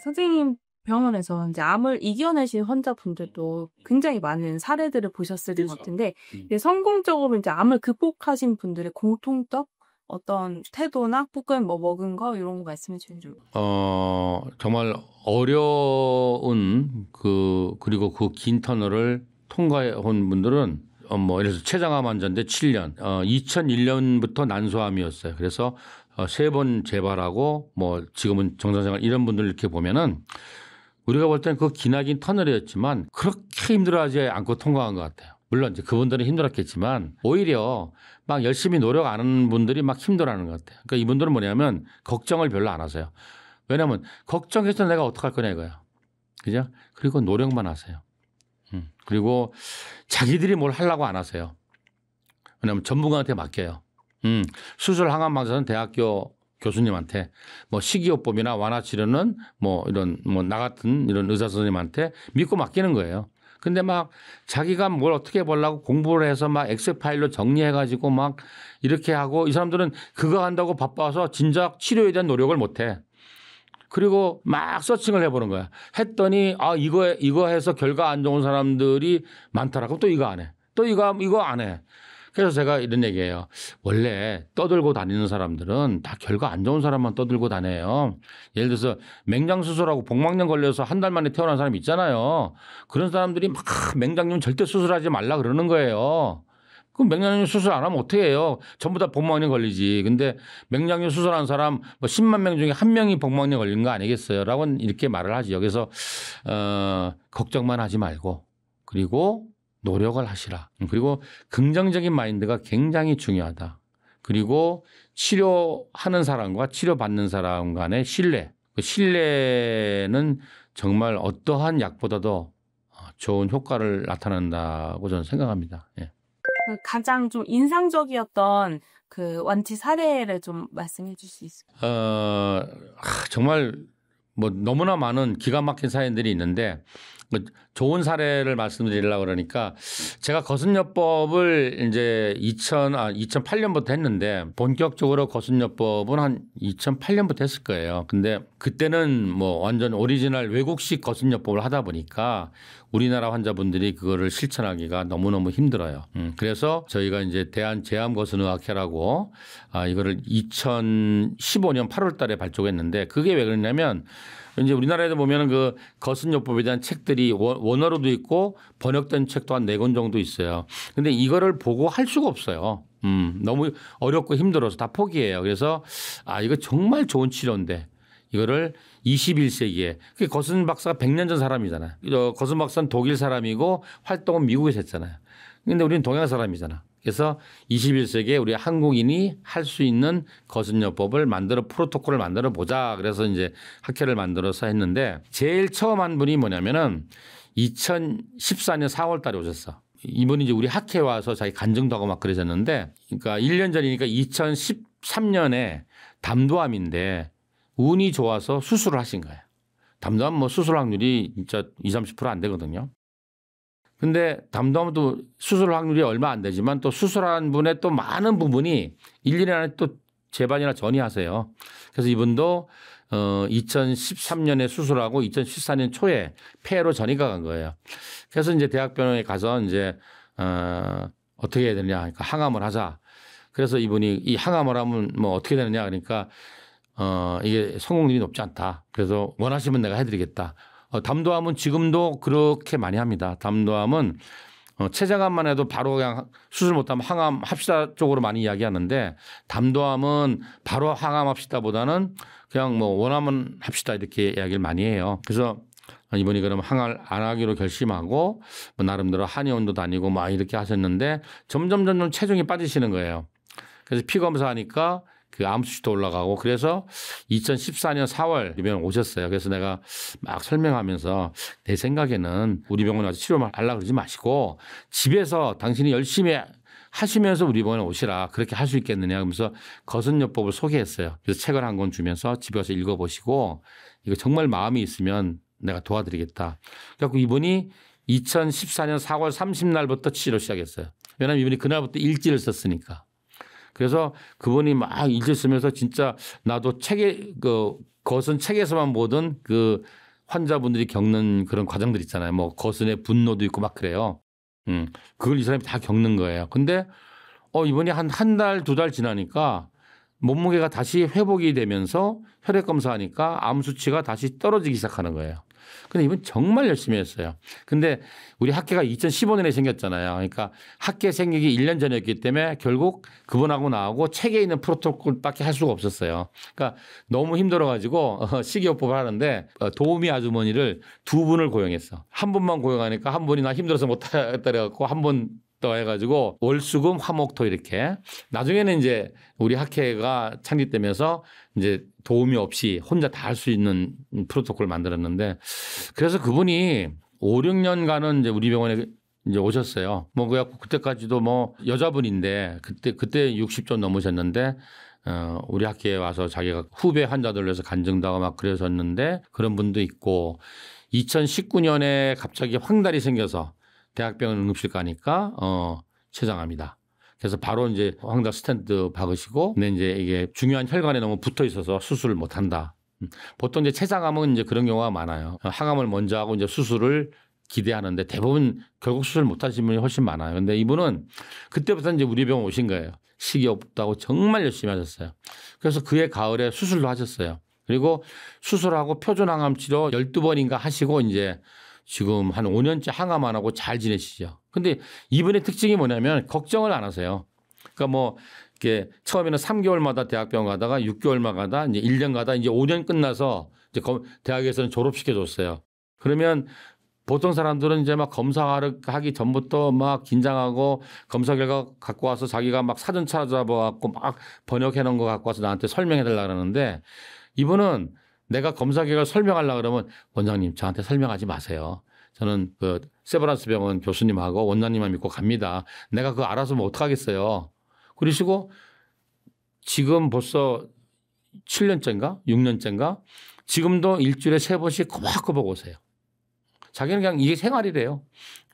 선생님 병원에서 이제 암을 이겨내신 환자분들도 굉장히 많은 사례들을 보셨을 것 같은데 성공적으로 이제 암을 극복하신 분들의 공통점 어떤 태도나 혹은 먹은 거 이런 거 말씀해 주시면 좋을 것 같아요. 정말 어려운 그리고 그 긴 터널을 통과해 온 분들은 예를 들어서 췌장암 환자인데 7년, 2001년부터 난소암이었어요. 그래서 3번 재발하고 지금은 정상생활 이런 분들 이렇게 보면은 우리가 볼 때는 그 기나긴 터널이었지만 그렇게 힘들어하지 않고 통과한 것 같아요. 물론 이제 그분들은 힘들었겠지만 오히려 막 열심히 노력 안 하는 분들이 막 힘들어하는 것 같아요. 그러니까 이분들은 뭐냐면 걱정을 별로 안 하세요. 왜냐하면 걱정해서 내가 어떡할 거냐 이거야. 그죠? 그리고 노력만 하세요. 그리고 자기들이 뭘 하려고 안 하세요. 왜냐하면 전문가한테 맡겨요. 수술 항암 방사선 대학교 교수님한테 식이요법이나 완화 치료는 나 같은 이런 의사 선생님한테 믿고 맡기는 거예요. 근데 막 자기가 뭘 어떻게 보려고 공부를 해서 막 엑셀 파일로 정리해가지고 막 이렇게 하고 이 사람들은 그거 한다고 바빠서 진작 치료에 대한 노력을 못 해. 그리고 막 서칭을 해보는 거야. 했더니 이거 해서 결과 안 좋은 사람들이 많더라고. 또 이거 안 해. 또 이거 안 해. 그래서 제가 이런 얘기해요. 원래 떠들고 다니는 사람들은 다 결과 안 좋은 사람만 떠들고 다녀요. 예를 들어서 맹장 수술하고 복막염 걸려서 한 달 만에 태어난 사람 있잖아요. 그런 사람들이 막 맹장염 절대 수술하지 말라 그러는 거예요. 그럼 맹장염 수술 안 하면 어떻게 해요? 전부 다 복막염 걸리지. 근데 맹장염 수술한 사람 뭐 10만 명 중에 한 명이 복막염 걸린 거 아니겠어요? 라고 이렇게 말을 하죠. 그래서 걱정만 하지 말고 그리고 노력을 하시라. 그리고 긍정적인 마인드가 굉장히 중요하다. 그리고 치료하는 사람과 치료받는 사람 간의 신뢰. 그 신뢰는 정말 어떠한 약보다도 좋은 효과를 나타낸다고 저는 생각합니다. 예. 가장 좀 인상적이었던 그 완치 사례를 좀 말씀해 주실 수 있을까요? 정말 뭐 너무나 많은 기가 막힌 사연들이 있는데 좋은 사례를 말씀드리려고 그러니까 제가 거슴요법을 이제 2008년부터 했는데 본격적으로 거슴요법은 한 2008년부터 했을 거예요. 근데 그때는 뭐 완전 오리지널 외국식 거슴요법을 하다 보니까 우리나라 환자분들이 그거를 실천하기가 너무너무 힘들어요. 그래서 저희가 이제 대한제암거슴의학회라고 이거를 2015년 8월 달에 발족했는데 그게 왜 그러냐면 이제 우리나라에도 보면은 그 거슴요법에 대한 책들이 원어로도 있고 번역된 책도 한 4권 정도 있어요. 근데 이거를 보고 할 수가 없어요. 너무 어렵고 힘들어서 다 포기해요. 그래서 이거 정말 좋은 치료인데 이거를 21세기에 거슴 박사가 100년 전 사람이잖아요. 거슴 박사는 독일 사람이고 활동은 미국에서 했잖아요. 근데 우리는 동양 사람이잖아. 그래서 21세기에 우리 한국인이 할 수 있는 거슴요법을 프로토콜을 만들어 보자. 그래서 이제 학회를 만들어서 했는데 제일 처음 한 분이 뭐냐면은 2014년 4월 달에 오셨어. 이분이 이제 우리 학회에 와서 자기 간증도 하고 막 그러셨는데 그러니까 1년 전이니까 2013년에 담도암인데 운이 좋아서 수술을 하신 거예요. 담도암 뭐 수술 확률이 진짜 20, 30% 안 되거든요. 근데 담도암도 수술 확률이 얼마 안 되지만 또 수술한 분의 또 많은 부분이 1, 2년 안에 또 재반이나 전이하세요. 그래서 이분도 2013년에 수술하고 2014년 초에 폐로 전이가 간 거예요. 그래서 이제 대학병원에 가서 이제 어떻게 해야 되느냐, 그러니까 항암을 하자. 그래서 이분이 이 항암을 하면 뭐 어떻게 되느냐, 그러니까 이게 성공률이 높지 않다. 그래서 원하시면 내가 해드리겠다. 담도암은 지금도 그렇게 많이 합니다. 담도암은 췌장암만 해도 바로 그냥 수술 못하면 항암 합시다 쪽으로 많이 이야기하는데 담도암은 바로 항암 합시다 보다는 그냥 뭐 원하면 합시다 이렇게 이야기를 많이 해요. 그래서 이분이 그럼 항암 안 하기로 결심하고 뭐 나름대로 한의원도 다니고 막 이렇게 하셨는데 점점 체중이 빠지시는 거예요. 그래서 피 검사하니까 그 암 수치도 올라가고 그래서 2014년 4월 우리 병원 오셨어요. 그래서 내가 막 설명하면서 내 생각에는 우리 병원에 와서 치료만 하려고 그러지 마시고 집에서 당신이 열심히 하시면서 우리 병원에 오시라. 그렇게 할 수 있겠느냐. 그러면서 거슴요법을 소개했어요. 그래서 책을 한 권 주면서 집에 와서 읽어보시고 이거 정말 마음이 있으면 내가 도와드리겠다. 그래서 이분이 2014년 4월 30날부터 치료 시작했어요. 왜냐하면 이분이 그날부터 일지를 썼으니까. 그래서 그분이 막 일지 쓰면서 진짜 나도 거슴 책에서만 보던 그 환자분들이 겪는 그런 과정들 있잖아요. 뭐 거슴의 분노도 있고 막 그래요. 그걸 이 사람이 다 겪는 거예요. 근데 이번에 한 달, 2달 지나니까 몸무게가 다시 회복이 되면서 혈액 검사하니까 암 수치가 다시 떨어지기 시작하는 거예요. 근데 이분 정말 열심히 했어요. 근데 우리 학회가 2015년에 생겼잖아요. 그러니까 학회 생기기 1년 전이었기 때문에 결국 그분하고 나하고 책에 있는 프로토콜밖에 할 수가 없었어요. 그러니까 너무 힘들어가지고 식이요법을 하는데 도우미 아주머니를 2분을 고용했어. 한 분만 고용하니까 한 분이 나 힘들어서 못하겠다 그래갖고 한 분 더 해가지고 월수금 화목토 이렇게 나중에는 이제 우리 학회가 창립되면서 이제 도움이 없이 혼자 다 할 수 있는 프로토콜을 만들었는데 그래서 그분이 5, 6년간은 이제 우리 병원에 이제 오셨어요. 뭐 그래갖고 그때까지도 뭐 여자분인데 그때 60좀 넘으셨는데 우리 학회에 와서 자기가 후배 환자들을 위해서 간증도 하고 막 그러셨는데 그런 분도 있고 2019년에 갑자기 황달이 생겨서 대학병원 응급실 가니까 췌장암이다. 그래서 바로 이제 황달 스탠드 박으시고 근데 이제 이게 중요한 혈관에 너무 붙어 있어서 수술을 못 한다. 보통 이제 췌장암은 이제 그런 경우가 많아요. 항암을 먼저 하고 이제 수술을 기대하는데 대부분 결국 수술 못 하신 분이 훨씬 많아요. 근데 이분은 그때부터 이제 우리 병원 오신 거예요. 식이 없다고 정말 열심히 하셨어요. 그래서 그해 가을에 수술도 하셨어요. 그리고 수술하고 표준항암 치료 12번인가 하시고 이제 지금 한 5년째 항암 안 하고 잘 지내시죠. 근데 이분의 특징이 뭐냐면 걱정을 안 하세요. 그러니까 뭐 이렇게 처음에는 3개월마다 대학병원 가다가 6개월마다 가다 이제 1년 가다 이제 5년 끝나서 이제 대학에서는 졸업시켜 줬어요. 그러면 보통 사람들은 이제 막 검사하기 전부터 막 긴장하고 검사 결과 갖고 와서 자기가 막 사전 찾아봐갖고 막 번역해 놓은 거 갖고 와서 나한테 설명해 달라 그러는데 이분은 내가 검사 결과 설명하려고 그러면 원장님 저한테 설명하지 마세요. 저는 그 세브란스 병원 교수님하고 원장님만 믿고 갑니다. 내가 그거 알아서 뭐 어떡하겠어요. 그러시고 지금 벌써 7년째인가 6년째인가 지금도 일주일에 3번씩 꼬박꼬박 오세요. 자기는 그냥 이게 생활이래요.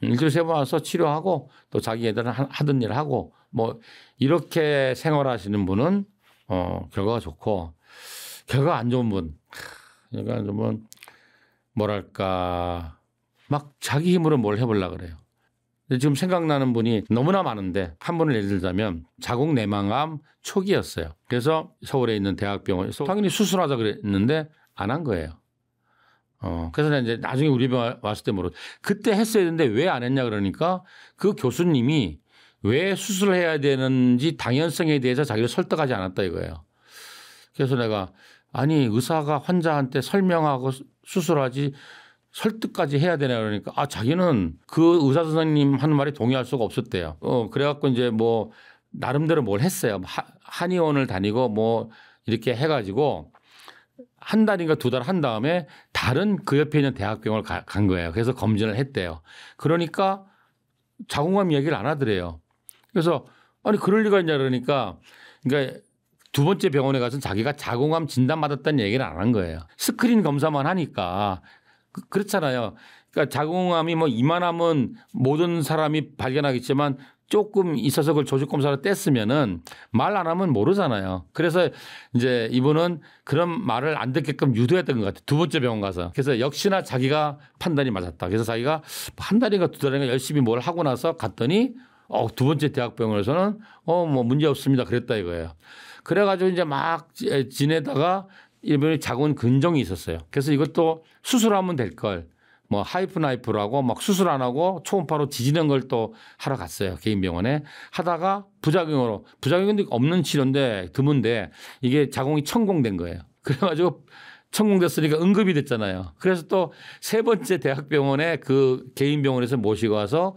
일주일에 3번 와서 치료하고 또 자기 애들은 하던 일 하고 뭐 이렇게 생활하시는 분은 결과가 좋고 결과 안 좋은 분 결과 안 좋은 분 뭐랄까 막 자기 힘으로 뭘 해보려고 그래요. 근데 지금 생각나는 분이 너무나 많은데 한 분을 예를 들자면 자궁 내막암 초기였어요. 그래서 서울에 있는 대학병원에서 당연히 수술하자 그랬는데 안 한 거예요. 그래서 이제 나중에 우리 병원 왔을 때 그때 했어야 되는데 왜 안 했냐 그러니까 그 교수님이 왜 수술을 해야 되는지 당연성에 대해서 자기를 설득하지 않았다 이거예요. 그래서 내가 아니 의사가 환자한테 설명하고 수술하지 설득까지 해야 되나 그러니까 자기는 그 의사 선생님 하는 말에 동의할 수가 없었대요. 그래갖고 이제 뭐 나름대로 뭘 했어요. 한의원을 다니고 뭐 이렇게 해가지고 한 달인가 2달 한 다음에 다른 그 옆에 있는 대학병원을 간 거예요. 그래서 검진을 했대요. 그러니까 자궁암 얘기를 안 하더래요. 그래서 아니 그럴 리가 있냐 그러니까 두 번째 병원에 가서 자기가 자궁암 진단받았다는 얘기를 안 한 거예요. 스크린 검사만 하니까 그렇잖아요. 그러니까 자궁암이 뭐 이만하면 모든 사람이 발견하겠지만 조금 있어서 그걸 조직검사로 뗐으면은 말 안 하면 모르잖아요. 그래서 이제 이분은 그런 말을 안 듣게끔 유도했던 것 같아요. 두 번째 병원 가서. 그래서 역시나 자기가 판단이 맞았다. 그래서 자기가 한 달인가 2달인가 열심히 뭘 하고 나서 갔더니 두 번째 대학병원에서는 뭐 문제 없습니다. 그랬다 이거예요. 그래가지고 이제 막 지내다가 이분이 자궁 근종이 있었어요. 그래서 이것도 수술하면 될 걸. 뭐 하이프 나이프라고 막 수술 안 하고 초음파로 지지는 걸 또 하러 갔어요. 개인 병원에. 하다가 부작용이 없는 치료인데 드문데 이게 자궁이 천공된 거예요. 그래가지고 천공됐으니까 응급이 됐잖아요. 그래서 또 3번째 대학병원에 그 개인 병원에서 모시고 와서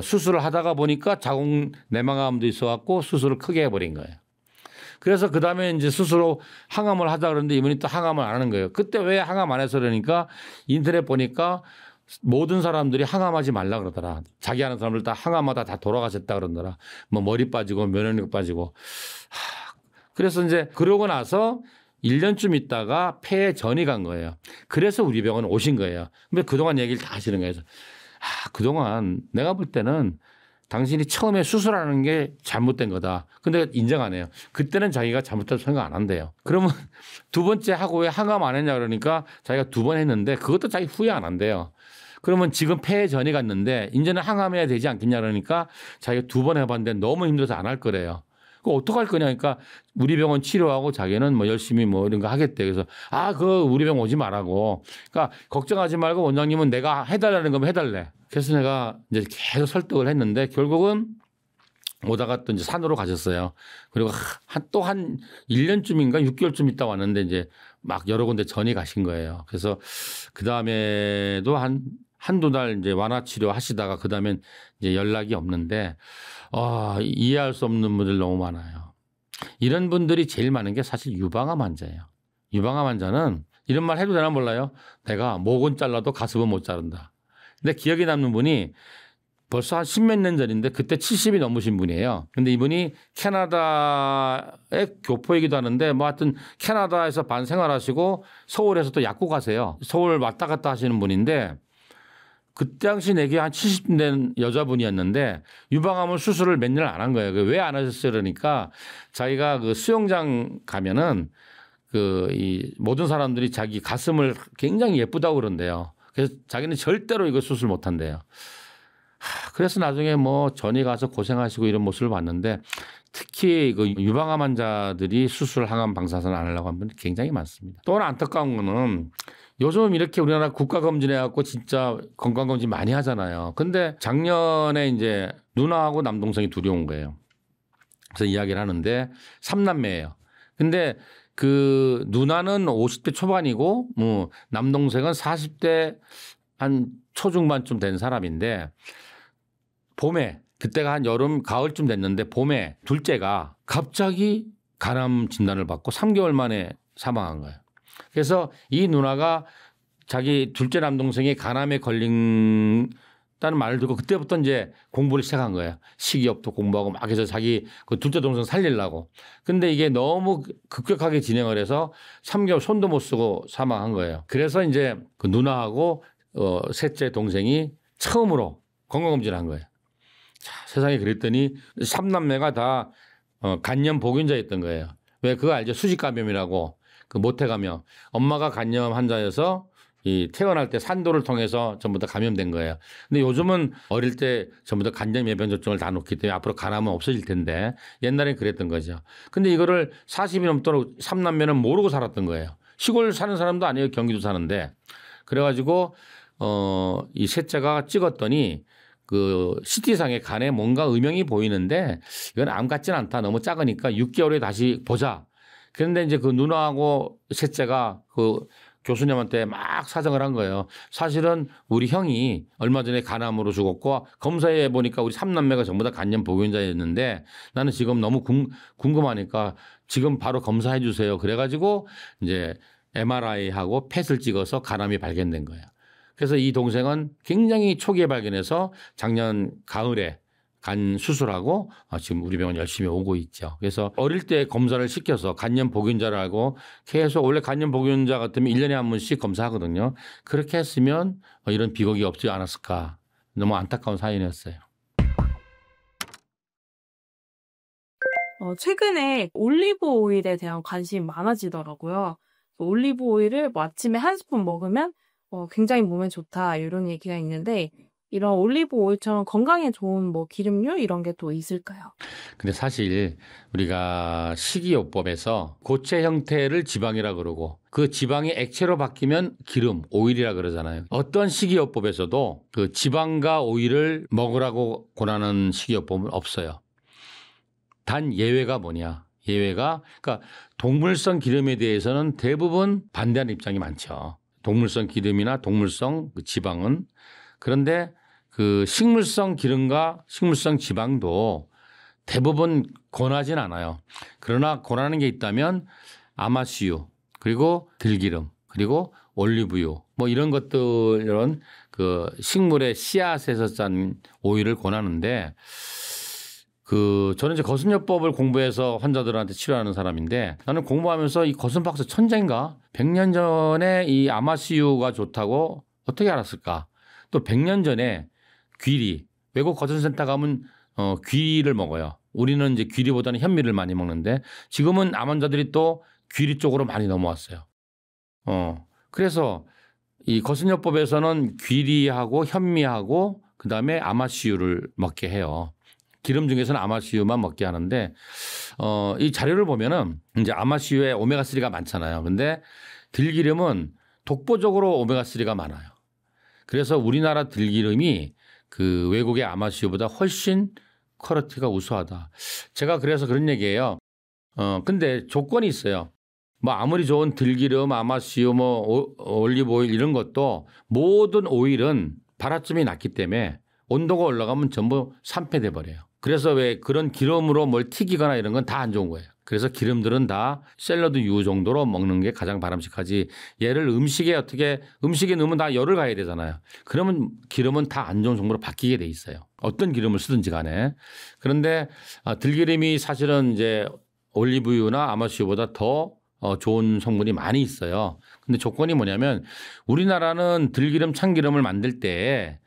수술을 하다가 보니까 자궁 내막암도 있어갖고 수술을 크게 해버린 거예요. 그래서 그 다음에 이제 스스로 항암을 하자 그러는데 이분이 또 항암을 안 하는 거예요. 그때 왜 항암 안 해서 그러니까 인터넷 보니까 모든 사람들이 항암하지 말라 그러더라. 자기 아는 사람들 다 항암하다 다 돌아가셨다 그러더라. 뭐 머리 빠지고 면역력 빠지고. 그래서 이제 그러고 나서 1년쯤 있다가 폐에 전이 간 거예요. 그래서 우리 병원 오신 거예요. 근데 그동안 얘기를 다 하시는 거예요. 그동안 내가 볼 때는 당신이 처음에 수술하는 게 잘못된 거다. 근데 인정 안 해요. 그때는 자기가 잘못된 생각 안 한대요. 그러면 두 번째 하고 왜 항암 안 했냐 그러니까 자기가 2번 했는데 그것도 자기 후회 안 한대요. 그러면 지금 폐에 전이 갔는데 이제는 항암해야 되지 않겠냐 그러니까 자기가 2번 해봤는데 너무 힘들어서 안 할 거래요. 그거 어떡할 거냐 그러니까 우리 병원 치료하고 자기는 뭐 열심히 뭐 이런 거 하겠대. 그래서 그거 우리 병원 오지 말라고. 그러니까 걱정하지 말고 원장님은 내가 해달라는 거면 해달래. 그래서 내가 이제 계속 설득을 했는데 결국은 오다가 또 이제 산으로 가셨어요. 그리고 또 한 1년쯤인가 6개월쯤 있다 왔는데 이제 막 여러 군데 전이 가신 거예요. 그래서 그 다음에도 한두 달 이제 완화 치료 하시다가 그 다음엔 이제 연락이 없는데 이해할 수 없는 분들 너무 많아요. 이런 분들이 제일 많은 게 사실 유방암 환자예요. 유방암 환자는 이런 말 해도 되나 몰라요. 내가 목은 잘라도 가슴은 못 자른다. 근데 기억에 남는 분이 벌써 한 10몇 년 전인데 그때 70이 넘으신 분이에요. 근데 이분이 캐나다의 교포이기도 하는데 뭐 하여튼 캐나다에서 반 생활하시고 서울에서 또 약국 가세요. 서울 왔다 갔다 하시는 분인데 그때 당시 내게 한 70된 된 여자분이었는데 유방암을 수술을 몇 년을 안 한 거예요. 왜 안 하셨어요? 그러니까 자기가 그 수영장 가면은 이 모든 사람들이 자기 가슴을 굉장히 예쁘다고 그런대요. 그래서 자기는 절대로 이거 수술 못 한대요. 그래서 나중에 뭐 전이 가서 고생하시고 이런 모습을 봤는데 특히 그 유방암 환자들이 수술 항암 방사선 안 하려고 하는 분이 굉장히 많습니다. 또 하나 안타까운 거는 요즘 이렇게 우리나라 국가검진해갖고 진짜 건강검진 많이 하잖아요. 근데 작년에 이제 누나하고 남동생이 둘이 온 거예요. 그래서 이야기를 하는데 3남매예요. 근데 그 누나는 50대 초반이고 뭐 남동생은 40대 한 초중반쯤 된 사람인데 봄에 그때가 한 여름 가을쯤 됐는데 봄에 둘째가 갑자기 간암 진단을 받고 3개월 만에 사망한 거예요. 그래서 이 누나가 자기 둘째 남동생이 간암에 걸린다는 말을 듣고 그때부터 이제 공부를 시작한 거예요. 식이요법도 공부하고 막 해서 자기 그 둘째 동생 살리려고. 근데 이게 너무 급격하게 진행을 해서 3개월 손도 못 쓰고 사망한 거예요. 그래서 이제 그 누나하고 셋째 동생이 처음으로 건강검진을 한 거예요. 자, 세상에 그랬더니 3남매가 다 간염 보균자였던 거예요. 왜 그거 알죠? 수직감염이라고. 그 모태감염. 엄마가 간염 환자여서 이 태어날 때 산도를 통해서 전부 다 감염된 거예요. 근데 요즘은 어릴 때 전부 다 간염 예방 접종을 다 놓기 때문에 앞으로 간암은 없어질 텐데 옛날엔 그랬던 거죠. 근데 이거를 40이 넘도록 3남매는 모르고 살았던 거예요. 시골 사는 사람도 아니에요. 경기도 사는데. 그래가지고 이 셋째가 찍었더니 그 CT상에 간에 뭔가 음영이 보이는데 이건 암 같지는 않다. 너무 작으니까 6개월에 다시 보자. 그런데 이제 그 누나하고 셋째가 그 교수님한테 막 사정을 한 거예요. 사실은 우리 형이 얼마 전에 간암으로 죽었고 검사해 보니까 우리 3남매가 전부 다 간염 보균자였는데 나는 지금 너무 궁금하니까 지금 바로 검사해 주세요. 그래가지고 이제 MRI하고 펫을 찍어서 간암이 발견된 거예요. 그래서 이 동생은 굉장히 초기에 발견해서 작년 가을에 간 수술하고 지금 우리 병원 열심히 오고 있죠. 그래서 어릴 때 검사를 시켜서 간염 보균자라고 계속 원래 간염 보균자 같으면 1년에 한 번씩 검사하거든요. 그렇게 했으면 이런 비극이 없지 않았을까. 너무 안타까운 사연이었어요. 최근에 올리브 오일에 대한 관심이 많아지더라고요. 올리브 오일을 뭐 아침에 한 스푼 먹으면 굉장히 몸에 좋다 이런 얘기가 있는데 이런 올리브 오일처럼 건강에 좋은 뭐 기름류 이런 게 또 있을까요? 근데 사실 우리가 식이요법에서 고체 형태를 지방이라 그러고 그 지방이 액체로 바뀌면 기름, 오일이라 그러잖아요. 어떤 식이요법에서도 그 지방과 오일을 먹으라고 권하는 식이요법은 없어요. 단 예외가 뭐냐? 예외가 그러니까 동물성 기름에 대해서는 대부분 반대하는 입장이 많죠. 동물성 기름이나 동물성 지방은. 그런데 그 식물성 기름과 식물성 지방도 대부분 권하진 않아요. 그러나 권하는 게 있다면 아마씨유 그리고 들기름 그리고 올리브유 뭐 이런 것들 이런 그 식물의 씨앗에서 짠 오일을 권하는데 저는 이제 거슴요법을 공부해서 환자들한테 치료하는 사람인데 나는 공부하면서 이 거슴박사 천재인가? 100년 전에 이 아마씨유가 좋다고 어떻게 알았을까? 또 100년 전에 귀리, 외국 거슴센터 가면 귀리를 먹어요. 우리는 이제 귀리보다는 현미를 많이 먹는데 지금은 암 환자들이 또 귀리 쪽으로 많이 넘어왔어요. 그래서 이 거슴요법에서는 귀리하고 현미하고 그다음에 아마씨유를 먹게 해요. 기름 중에서는 아마씨유만 먹게 하는데 이 자료를 보면은 이제 아마씨유에 오메가3가 많잖아요. 근데 들기름은 독보적으로 오메가3가 많아요. 그래서 우리나라 들기름이 그 외국의 아마씨유보다 훨씬 퀄리티가 우수하다. 제가 그래서 그런 얘기예요. 근데 조건이 있어요. 뭐 아무리 좋은 들기름, 아마씨유, 뭐 올리브 오일 이런 것도 모든 오일은 발화점이 낮기 때문에 온도가 올라가면 전부 산패돼 버려요. 그래서 왜 그런 기름으로 뭘 튀기거나 이런 건 다 안 좋은 거예요. 그래서 기름들은 다 샐러드 유 정도로 먹는 게 가장 바람직하지. 얘를 음식에 넣으면 다 열을 가야 되잖아요. 그러면 기름은 다 안 좋은 정도로 바뀌게 돼 있어요. 어떤 기름을 쓰든지 간에. 그런데 들기름이 사실은 이제 올리브유나 아마씨유보다 더 좋은 성분이 많이 있어요. 근데 조건이 뭐냐면 우리나라는 들기름, 참기름을 만들 때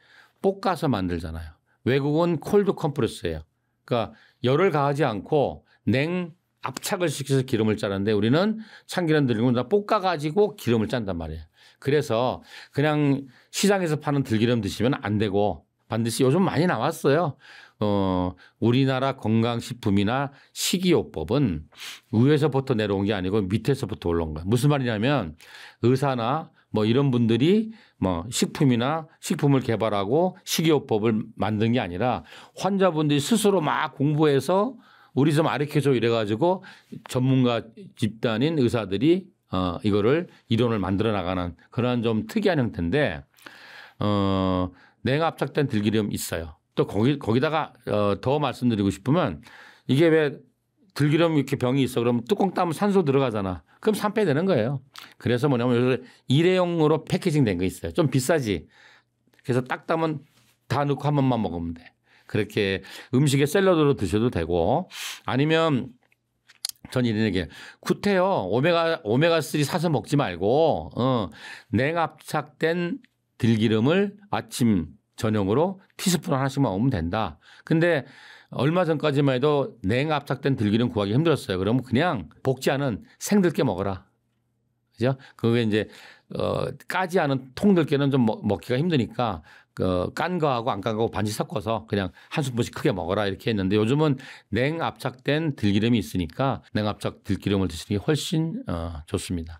볶아서 만들잖아요. 외국은 콜드 컴프레스예요. 그러니까 열을 가하지 않고 압착을 시켜서 기름을 짜는데 우리는 참기름 들기름 다 볶아가지고 기름을 짠단 말이에요. 그래서 그냥 시장에서 파는 들기름 드시면 안 되고 반드시 요즘 많이 나왔어요. 우리나라 건강식품이나 식이요법은 위에서부터 내려온 게 아니고 밑에서부터 올라온 거예요. 무슨 말이냐면 의사나 뭐 이런 분들이 뭐 식품이나 식품을 개발하고 식이요법을 만든 게 아니라 환자분들이 스스로 막 공부해서 우리 좀 가르쳐줘 이래가지고 전문가 집단인 의사들이 이거를 이론을 만들어 나가는 그런 좀 특이한 형태인데 냉압착된 들기름 있어요. 또 거기다가 더 말씀드리고 싶으면 이게 왜 들기름 이렇게 병이 있어 그러면 뚜껑 따면 산소 들어가잖아. 그럼 산패되는 거예요. 그래서 뭐냐면 일회용으로 패키징 된 거 있어요. 좀 비싸지. 그래서 딱 따면 다 넣고 한 번만 먹으면 돼. 그렇게 음식에 샐러드로 드셔도 되고 아니면 전 이런 얘기해요. 구태여 오메가3 사서 먹지 말고 냉압착된 들기름을 아침 저녁으로 티스푼 하나씩만 먹으면 된다. 근데 얼마 전까지만 해도 냉압착된 들기름 구하기 힘들었어요. 그러면 그냥 볶지 않은 생들깨 먹어라. 그죠? 그게 이제 까지 않은 통들깨는 좀 먹기가 힘드니까 깐 거하고 안 깐 거하고 반씩 섞어서 그냥 한 스푼씩 크게 먹어라 이렇게 했는데 요즘은 냉압착된 들기름이 있으니까 냉압착 들기름을 드시는 게 훨씬 좋습니다.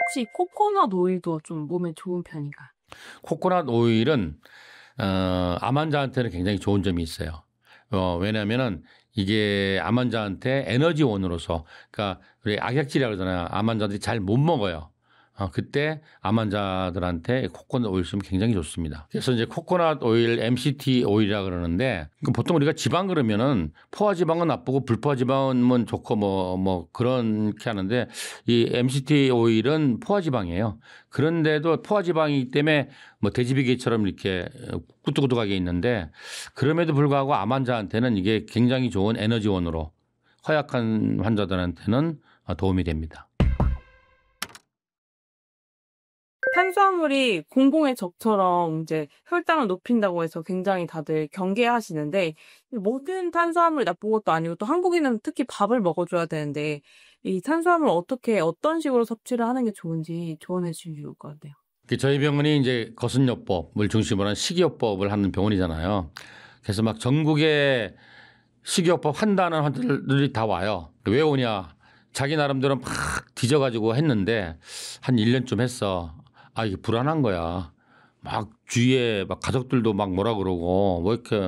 혹시 코코넛 오일도 좀 몸에 좋은 편인가요? 코코넛 오일은 암 환자한테는 굉장히 좋은 점이 있어요. 왜냐하면은 이게 암 환자한테 에너지원으로서 그러니까 우리 악약질이라고 그러잖아요. 암 환자들이 잘 못 먹어요. 그때 암 환자들한테 코코넛 오일 쓰면 굉장히 좋습니다. 그래서 이제 코코넛 오일, MCT 오일이라 그러는데 보통 우리가 지방 그러면은 포화 지방은 나쁘고 불포화 지방은 좋고 뭐 그렇게 하는데 이 MCT 오일은 포화 지방이에요. 그런데도 포화 지방이기 때문에 뭐 돼지비계처럼 이렇게 꾸덕꾸덕하게 있는데 그럼에도 불구하고 암 환자한테는 이게 굉장히 좋은 에너지원으로 허약한 환자들한테는 도움이 됩니다. 탄수화물이 공공의 적처럼 이제 혈당을 높인다고 해서 굉장히 다들 경계하시는데 모든 탄수화물이 나쁜 것도 아니고 또 한국인은 특히 밥을 먹어줘야 되는데 이 탄수화물 어떤 식으로 섭취를 하는 게 좋은지 조언해 주시면 좋을 것 같아요. 저희 병원이 이제 거순요법을 중심으로 한 식이요법을 하는 병원이잖아요. 그래서 막 전국에 식이요법 한다는 환자들이 다 와요. 왜 오냐? 자기 나름대로 막 뒤져가지고 했는데 한 1년쯤 했어. 이게 불안한 거야. 막 주위에 막 가족들도 막 뭐라 그러고 뭐 이렇게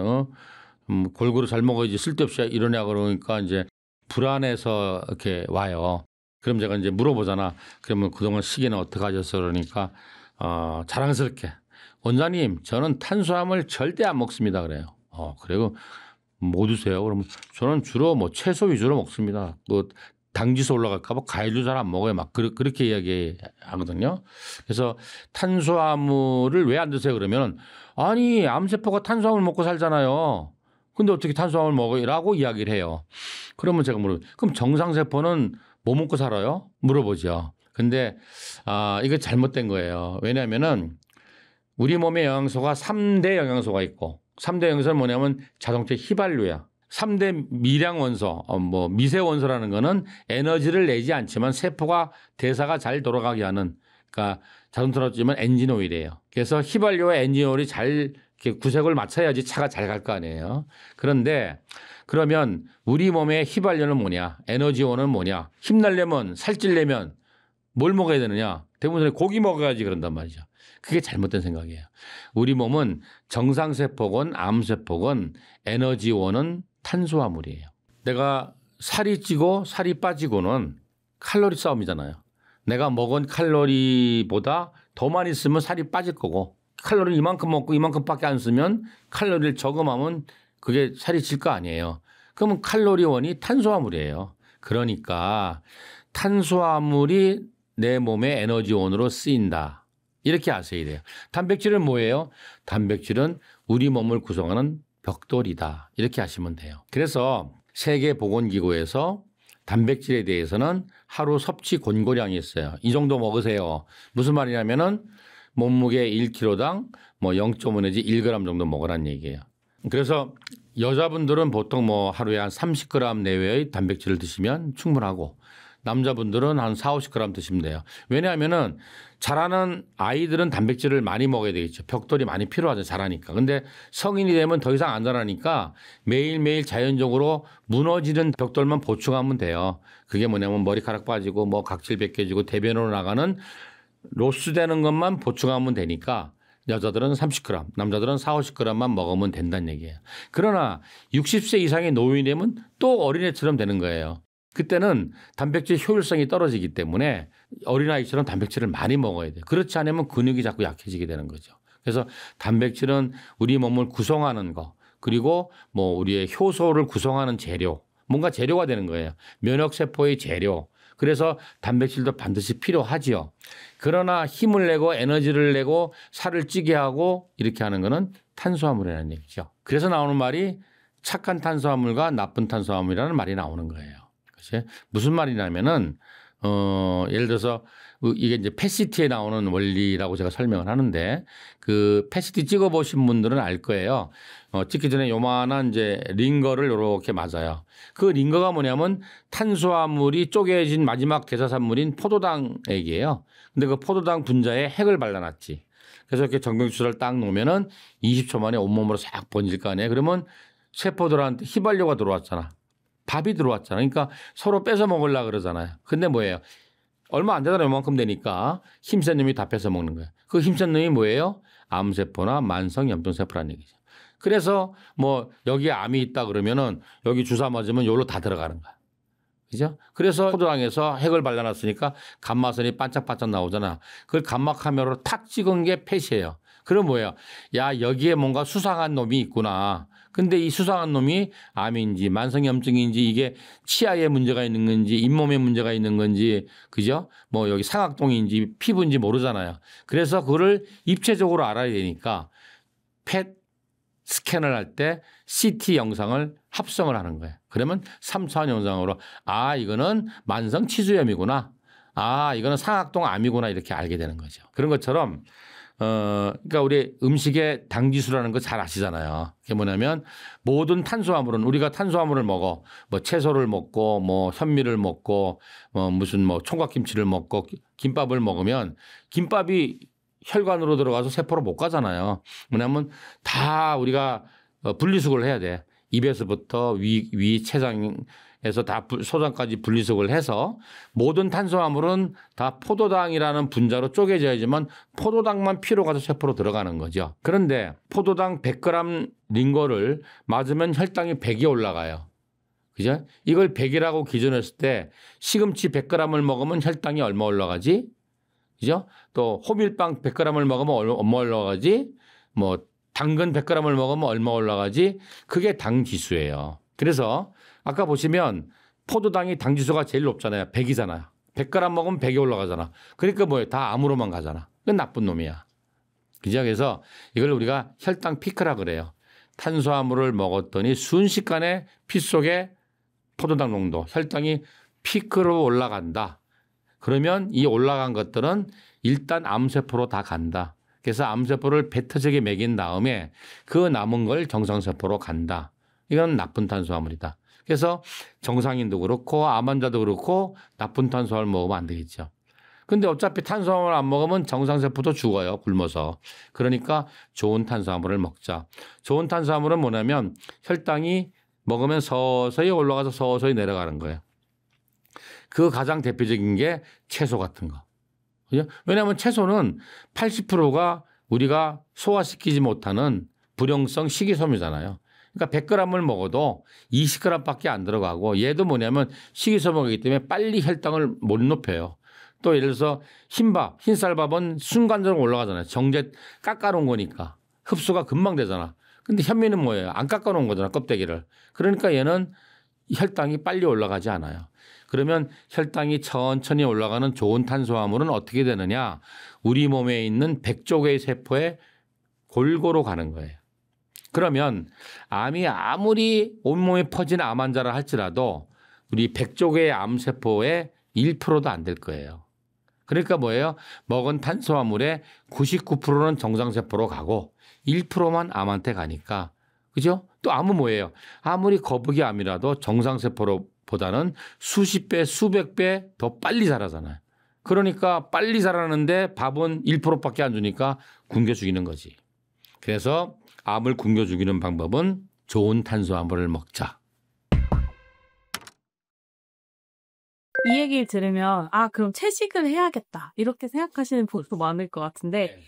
골고루 잘 먹어야지 쓸데없이 이러냐 그러니까 이제 불안해서 이렇게 와요. 그럼 제가 이제 물어보잖아. 그러면 그동안 식이는 어떻게 하셨어? 그러니까 자랑스럽게 원장님 저는 탄수화물 절대 안 먹습니다. 그래요. 그리고 뭐 드세요? 그러면 저는 주로 뭐 채소 위주로 먹습니다. 뭐 당지수 올라갈까 봐 과일도 잘 안 먹어요. 막 그렇게 이야기하거든요. 그래서 탄수화물을 왜 안 드세요? 그러면 아니 암세포가 탄수화물 먹고 살잖아요. 근데 어떻게 탄수화물 먹어요? 라고 이야기를 해요. 그러면 제가 그럼 정상세포는 뭐 먹고 살아요? 물어보죠. 근데 이거 잘못된 거예요. 왜냐하면은 우리 몸에 영양소가 3대 영양소가 있고 3대 영양소는 뭐냐면 자동차 휘발유야. 3대 미량 원소, 미세 원소라는 거는 에너지를 내지 않지만 세포가 대사가 잘 돌아가게 하는, 그러니까 자동차로 치면 엔진 오일이에요. 그래서 휘발유와 엔진 오일이 잘 이렇게 구색을 맞춰야지 차가 잘 갈 거 아니에요. 그런데 그러면 우리 몸의 휘발유는 뭐냐? 에너지원은 뭐냐? 힘내려면 살찌려면 뭘 먹어야 되느냐? 대부분 고기 먹어야지 그런단 말이죠. 그게 잘못된 생각이에요. 우리 몸은 정상세포건 암세포건 에너지원은 탄수화물이에요. 내가 살이 찌고 살이 빠지고는 칼로리 싸움이잖아요. 내가 먹은 칼로리보다 더 많이 쓰면 살이 빠질 거고 칼로리를 이만큼 먹고 이만큼밖에 안 쓰면 칼로리를 저금하면 그게 살이 찔 거 아니에요. 그러면 칼로리원이 탄수화물이에요. 그러니까 탄수화물이 내 몸의 에너지원으로 쓰인다. 이렇게 아셔야 돼요. 단백질은 뭐예요? 단백질은 우리 몸을 구성하는 벽돌이다. 이렇게 하시면 돼요. 그래서 세계보건기구에서 단백질에 대해서는 하루 섭취 권고량이 있어요. 이 정도 먹으세요. 무슨 말이냐면은 몸무게 1kg당 뭐 0.5 내지 1g 정도 먹으라는 얘기예요. 그래서 여자분들은 보통 뭐 하루에 한 30g 내외의 단백질을 드시면 충분하고 남자분들은 한 4, 50g 드시면 돼요. 왜냐하면은 자라는 아이들은 단백질을 많이 먹어야 되겠죠. 벽돌이 많이 필요하죠. 자라니까. 근데 성인이 되면 더 이상 안 자라니까 매일매일 자연적으로 무너지는 벽돌만 보충하면 돼요. 그게 뭐냐면 머리카락 빠지고 뭐 각질 벗겨지고 대변으로 나가는 로스 되는 것만 보충하면 되니까 여자들은 30g, 남자들은 4, 50g만 먹으면 된다는 얘기예요. 그러나 60세 이상의 노인이 되면 또 어린애처럼 되는 거예요. 그때는 단백질 효율성이 떨어지기 때문에 어린아이처럼 단백질을 많이 먹어야 돼요. 그렇지 않으면 근육이 자꾸 약해지게 되는 거죠. 그래서 단백질은 우리 몸을 구성하는 거, 그리고 뭐 우리의 효소를 구성하는 재료, 뭔가 재료가 되는 거예요. 면역세포의 재료. 그래서 단백질도 반드시 필요하지요. 그러나 힘을 내고 에너지를 내고 살을 찌게 하고 이렇게 하는 거는 탄수화물이라는 얘기죠. 그래서 나오는 말이 착한 탄수화물과 나쁜 탄수화물이라는 말이 나오는 거예요. 그치? 무슨 말이냐면은 예를 들어서 이게 이제 패시티에 나오는 원리라고 제가 설명을 하는데 그 패시티 찍어보신 분들은 알 거예요. 찍기 전에 요만한 이제 링거를 이렇게 맞아요. 그 링거가 뭐냐면 탄수화물이 쪼개진 마지막 대사산물인 포도당액이에요. 근데 그 포도당 분자에 핵을 발라놨지. 그래서 이렇게 정병주사를 딱 놓으면은 20초 만에 온몸으로 싹 번질 거 아니에요. 그러면 세포들한테 휘발유가 들어왔잖아. 밥이 들어왔잖아. 그러니까 서로 뺏어 먹으려고 그러잖아요. 근데 뭐예요? 얼마 안 되잖아요. 이만큼 되니까 힘센 놈이 다 뺏어 먹는 거예요. 그 힘센 놈이 뭐예요? 암세포나 만성염증세포라는 얘기죠. 그래서 뭐 여기에 암이 있다 그러면은 여기 주사 맞으면 여기로 다 들어가는 거야. 그죠? 그래서 포도당에서 핵을 발라놨으니까 감마선이 반짝반짝 나오잖아. 그걸 감마 카메라로 탁 찍은 게 펫이에요. 그럼 뭐예요? 야, 여기에 뭔가 수상한 놈이 있구나. 근데 이 수상한 놈이 암인지 만성염증인지 이게 치아에 문제가 있는 건지 잇몸에 문제가 있는 건지 그죠? 뭐 여기 상악동인지 피부인지 모르잖아요. 그래서 그거를 입체적으로 알아야 되니까 펫 스캔을 할 때 CT 영상을 합성을 하는 거예요. 그러면 3차원 영상으로 아 이거는 만성 치주염이구나. 아 이거는 상악동 암이구나 이렇게 알게 되는 거죠. 그런 것처럼 그러니까 우리 음식에 당지수라는 거 잘 아시잖아요. 그게 뭐냐면 모든 탄수화물은 우리가 탄수화물을 먹어. 뭐 채소를 먹고 뭐 현미를 먹고 무슨 뭐 총각김치를 먹고 김밥을 먹으면 김밥이 혈관으로 들어가서 세포로 못 가잖아요. 뭐냐면 다 우리가 분리수거를 해야 돼. 입에서부터 위 췌장에서 다 소장까지 분리수거를 해서 모든 탄수화물은 다 포도당이라는 분자로 쪼개져야지만 포도당만 피로 가서 세포로 들어가는 거죠. 그런데 포도당 100g 링거를 맞으면 혈당이 100이 올라가요. 그죠? 이걸 100이라고 기준했을 때 시금치 100g을 먹으면 혈당이 얼마 올라가지? 그죠? 또 호밀빵 100g을 먹으면 얼마 올라가지? 뭐 당근 100g을 먹으면 얼마 올라가지? 그게 당 지수예요. 그래서 아까 보시면 포도당이 당 지수가 제일 높잖아요. 100이잖아요. 100g 먹으면 100이 올라가잖아. 그러니까 뭐예요? 다 암으로만 가잖아. 그건 나쁜 놈이야. 그죠? 그래서 이걸 우리가 혈당 피크라 그래요. 탄수화물을 먹었더니 순식간에 피 속에 포도당 농도, 혈당이 피크로 올라간다. 그러면 이 올라간 것들은 일단 암세포로 다 간다. 그래서 암세포를 배 터지게 먹인 다음에 그 남은 걸 정상세포로 간다. 이건 나쁜 탄수화물이다. 그래서 정상인도 그렇고 암 환자도 그렇고 나쁜 탄수화물 먹으면 안 되겠죠. 근데 어차피 탄수화물 안 먹으면 정상세포도 죽어요. 굶어서. 그러니까 좋은 탄수화물을 먹자. 좋은 탄수화물은 뭐냐면 혈당이 먹으면 서서히 올라가서 서서히 내려가는 거예요. 그 가장 대표적인 게 채소 같은 거. 그죠? 왜냐하면 채소는 80%가 우리가 소화시키지 못하는 불용성 식이섬유잖아요. 그러니까 100g을 먹어도 20g밖에 안 들어가고 얘도 뭐냐면 식이섬유이기 때문에 빨리 혈당을 못 높여요. 또 예를 들어서 흰밥, 흰쌀밥은 순간적으로 올라가잖아요. 정제 깎아놓은 거니까. 흡수가 금방 되잖아. 근데 현미는 뭐예요? 안 깎아놓은 거잖아, 껍데기를. 그러니까 얘는 혈당이 빨리 올라가지 않아요. 그러면 혈당이 천천히 올라가는 좋은 탄수화물은 어떻게 되느냐? 우리 몸에 있는 100조 개의 세포에 골고루 가는 거예요. 그러면 암이 아무리 온몸에 퍼진 암 환자라 할지라도 우리 100조 개의 암세포의 1%도 안 될 거예요. 그러니까 뭐예요? 먹은 탄수화물의 99%는 정상세포로 가고 1%만 암한테 가니까. 그죠? 또 암은 뭐예요? 아무리 거북이 암이라도 정상세포로 보다는 수십 배, 수백 배 더 빨리 자라잖아요. 그러니까 빨리 자라는데 밥은 1%밖에 안 주니까 굶겨 죽이는 거지. 그래서 암을 굶겨 죽이는 방법은 좋은 탄수화물을 먹자. 이 얘기를 들으면 그럼 채식을 해야겠다 이렇게 생각하시는 분도 많을 것 같은데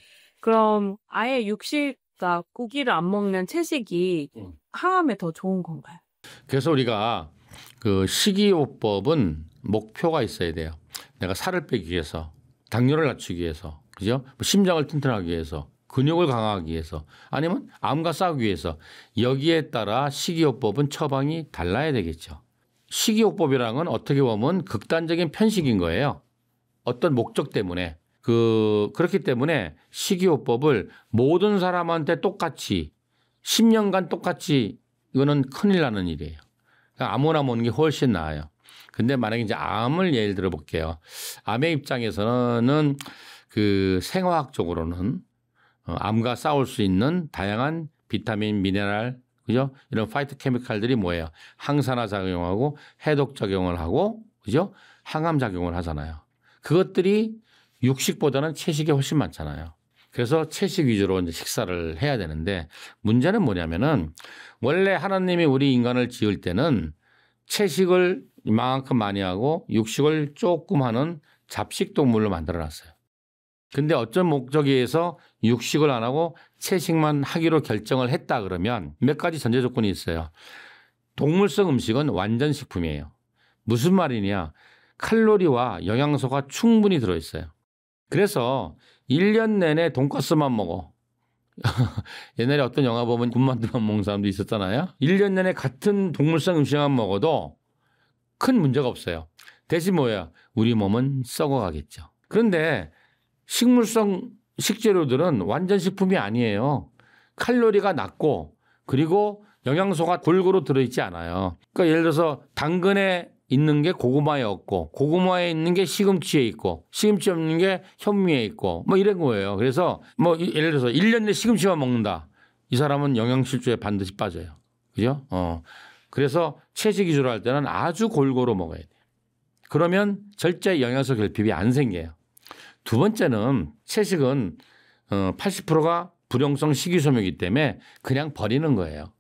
그럼 아예 육식과 고기를 안 먹는 채식이 항암에 더 좋은 건가요? 그래서 우리가 그 식이요법은 목표가 있어야 돼요. 내가 살을 빼기 위해서, 당뇨를 낮추기 위해서, 그죠? 심장을 튼튼하기 위해서, 근육을 강화하기 위해서, 아니면 암과 싸우기 위해서 여기에 따라 식이요법은 처방이 달라야 되겠죠. 식이요법이라는 건 어떻게 보면 극단적인 편식인 거예요. 어떤 목적 때문에. 그렇기 때문에 식이요법을 모든 사람한테 똑같이 10년간 똑같이 이거는 큰일 나는 일이에요. 그러니까 아무나 먹는 게 훨씬 나아요. 근데 만약에 이제 암을 예를 들어 볼게요. 암의 입장에서는 그 생화학적으로는 암과 싸울 수 있는 다양한 비타민, 미네랄, 그죠? 이런 파이토 케미칼들이 뭐예요? 항산화 작용하고 해독 작용을 하고, 그죠? 항암 작용을 하잖아요. 그것들이 육식보다는 채식이 훨씬 많잖아요. 그래서 채식 위주로 이제 식사를 해야 되는데 문제는 뭐냐면은 원래 하나님이 우리 인간을 지을 때는 채식을 이만큼 많이 하고 육식을 조금 하는 잡식 동물로 만들어 놨어요. 근데 어떤 목적에 의해서 육식을 안 하고 채식만 하기로 결정을 했다 그러면 몇 가지 전제 조건이 있어요. 동물성 음식은 완전 식품이에요. 무슨 말이냐? 칼로리와 영양소가 충분히 들어있어요. 그래서 1년 내내 돈가스만 먹어. 옛날에 어떤 영화 보면 군만두만 먹는 사람도 있었잖아요. 1년 내내 같은 동물성 음식만 먹어도 큰 문제가 없어요. 대신 뭐야? 우리 몸은 썩어가겠죠. 그런데 식물성 식재료들은 완전 식품이 아니에요. 칼로리가 낮고 그리고 영양소가 골고루 들어있지 않아요. 그러니까 예를 들어서 당근에 있는 게 고구마에 없고 고구마에 있는 게 시금치에 있고 시금치 없는 게 현미에 있고 뭐 이런 거예요. 그래서 뭐 예를 들어서 1년 내 시금치만 먹는다. 이 사람은 영양실조에 반드시 빠져요. 그죠? 그래서 채식 위주로 할 때는 아주 골고루 먹어야 돼요. 그러면 절대 영양소 결핍이 안 생겨요. 두 번째는 채식은 80%가 불용성 식이섬유이기 때문에 그냥 버리는 거예요.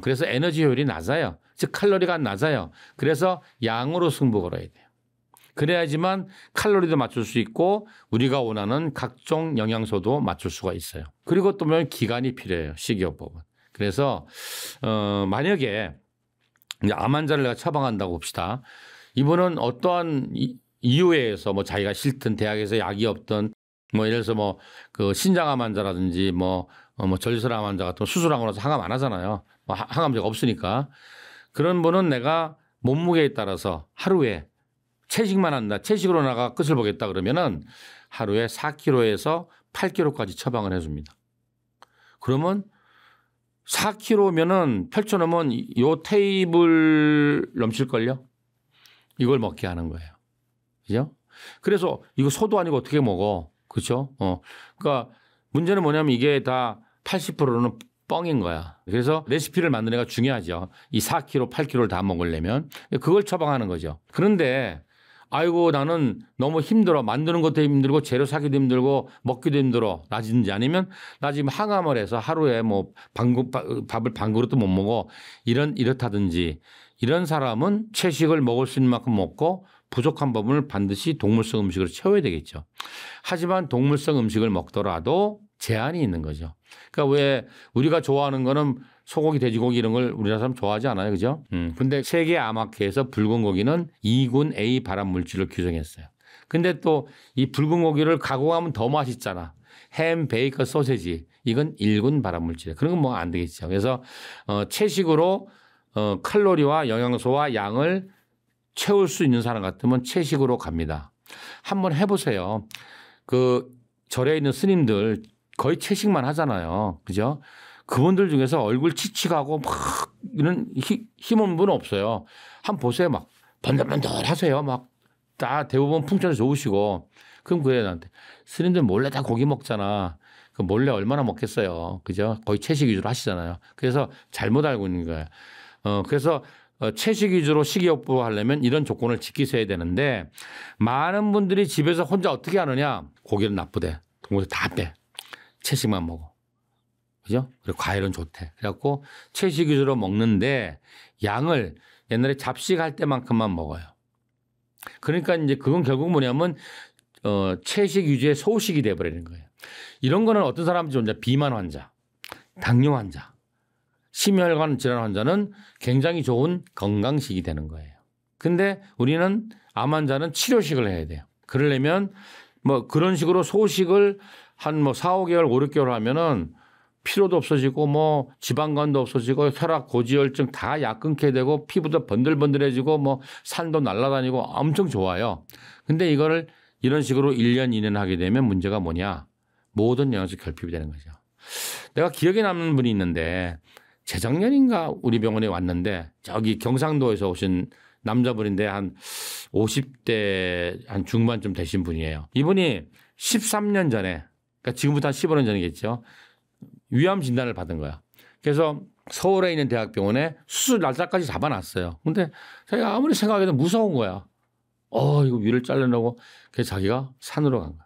그래서 에너지 효율이 낮아요. 즉 칼로리가 낮아요. 그래서 양으로 승부 걸어야 돼요. 그래야지만 칼로리도 맞출 수 있고 우리가 원하는 각종 영양소도 맞출 수가 있어요. 그리고 또 기간이 필요해요. 식이요법은. 그래서 만약에 암 환자를 내가 처방한다고 봅시다. 이분은 어떠한 이유에 의해서 뭐 자기가 싫든 대학에서 약이 없든 뭐 예를 들어서 뭐 그 신장암 환자라든지 뭐 절설암 환자 같은 수술하고 나서 항암 안 하잖아요. 뭐 항암제가 없으니까. 그런 분은 내가 몸무게에 따라서 하루에 채식만 한다. 채식으로 나가 끝을 보겠다 그러면은 하루에 4kg에서 8kg까지 처방을 해줍니다. 그러면 4kg면은 펼쳐놓으면 요 테이블 넘칠걸요? 이걸 먹게 하는 거예요. 그죠? 그래서 이거 소도 아니고 어떻게 먹어? 그렇죠? 그러니까 문제는 뭐냐면 이게 다 80%는 뻥인 거야. 그래서 레시피를 만드는 게 중요하죠. 이 4kg, 8kg를 다 먹으려면 그걸 처방하는 거죠. 그런데 아이고 나는 너무 힘들어. 만드는 것도 힘들고 재료 사기도 힘들고 먹기도 힘들어. 라든지 아니면 나 지금 항암을 해서 하루에 뭐 밥을 반 그릇도 못 먹어. 이렇다든지 이런 사람은 채식을 먹을 수 있는 만큼 먹고 부족한 부분을 반드시 동물성 음식으로 채워야 되겠죠. 하지만 동물성 음식을 먹더라도 제한이 있는 거죠. 그러니까 왜 우리가 좋아하는 거는 소고기, 돼지고기 이런 걸 우리나라 사람 좋아하지 않아요. 그죠? 근데 세계 암학회에서 붉은 고기는 2군 A 발암 물질을 규정했어요. 근데 또 이 붉은 고기를 가공하면 더 맛있잖아. 햄, 베이컨, 소세지. 이건 1군 발암 물질이에요. 그런 건 뭐 안 되겠죠. 그래서 채식으로 칼로리와 영양소와 양을 채울 수 있는 사람 같으면 채식으로 갑니다. 한번 해보세요. 그 절에 있는 스님들 거의 채식만 하잖아요. 그죠? 그분들 중에서 얼굴 치치가고 막 이런 힘없는 분은 없어요. 한번 보세요. 막 번들번들 하세요. 막 다 대부분 풍천이 좋으시고. 그럼 그래 나한테. 스님들 몰래 다 고기 먹잖아. 그 몰래 얼마나 먹겠어요. 그죠? 거의 채식 위주로 하시잖아요. 그래서 잘못 알고 있는 거예요. 그래서 채식 위주로 식이요법 하려면 이런 조건을 지키셔야 되는데 많은 분들이 집에서 혼자 어떻게 하느냐. 고기는 나쁘대. 동물들 다 빼. 채식만 먹어. 그죠? 그리고 과일은 좋대. 그래갖고 채식 위주로 먹는데 양을 옛날에 잡식할 때만큼만 먹어요. 그러니까 이제 그건 결국 뭐냐면 채식 위주의 소식이 돼버리는 거예요. 이런 거는 어떤 사람인지 존재 비만 환자, 당뇨 환자, 심혈관 질환 환자는 굉장히 좋은 건강식이 되는 거예요. 근데 우리는 암 환자는 치료식을 해야 돼요. 그러려면 뭐 그런 식으로 소식을 한 뭐 4, 5개월, 5, 6개월 하면은 피로도 없어지고 뭐 지방간도 없어지고 혈압, 고지혈증 다 약 끊게 되고 피부도 번들번들해지고 뭐 산도 날아다니고 엄청 좋아요. 근데 이거를 이런 식으로 1년, 2년 하게 되면 문제가 뭐냐. 모든 영양소 결핍이 되는 거죠. 내가 기억에 남는 분이 있는데 재작년인가 우리 병원에 왔는데 저기 경상도에서 오신 남자분인데 한 50대 한 중반쯤 되신 분이에요. 이분이 13년 전에 그러니까 지금부터 한 15년 전이겠죠. 위암 진단을 받은 거야. 그래서 서울에 있는 대학병원에 수술 날짜까지 잡아놨어요. 근데 자기가 아무리 생각해도 무서운 거야. 이거 위를 잘라내고 그래서 자기가 산으로 간 거야.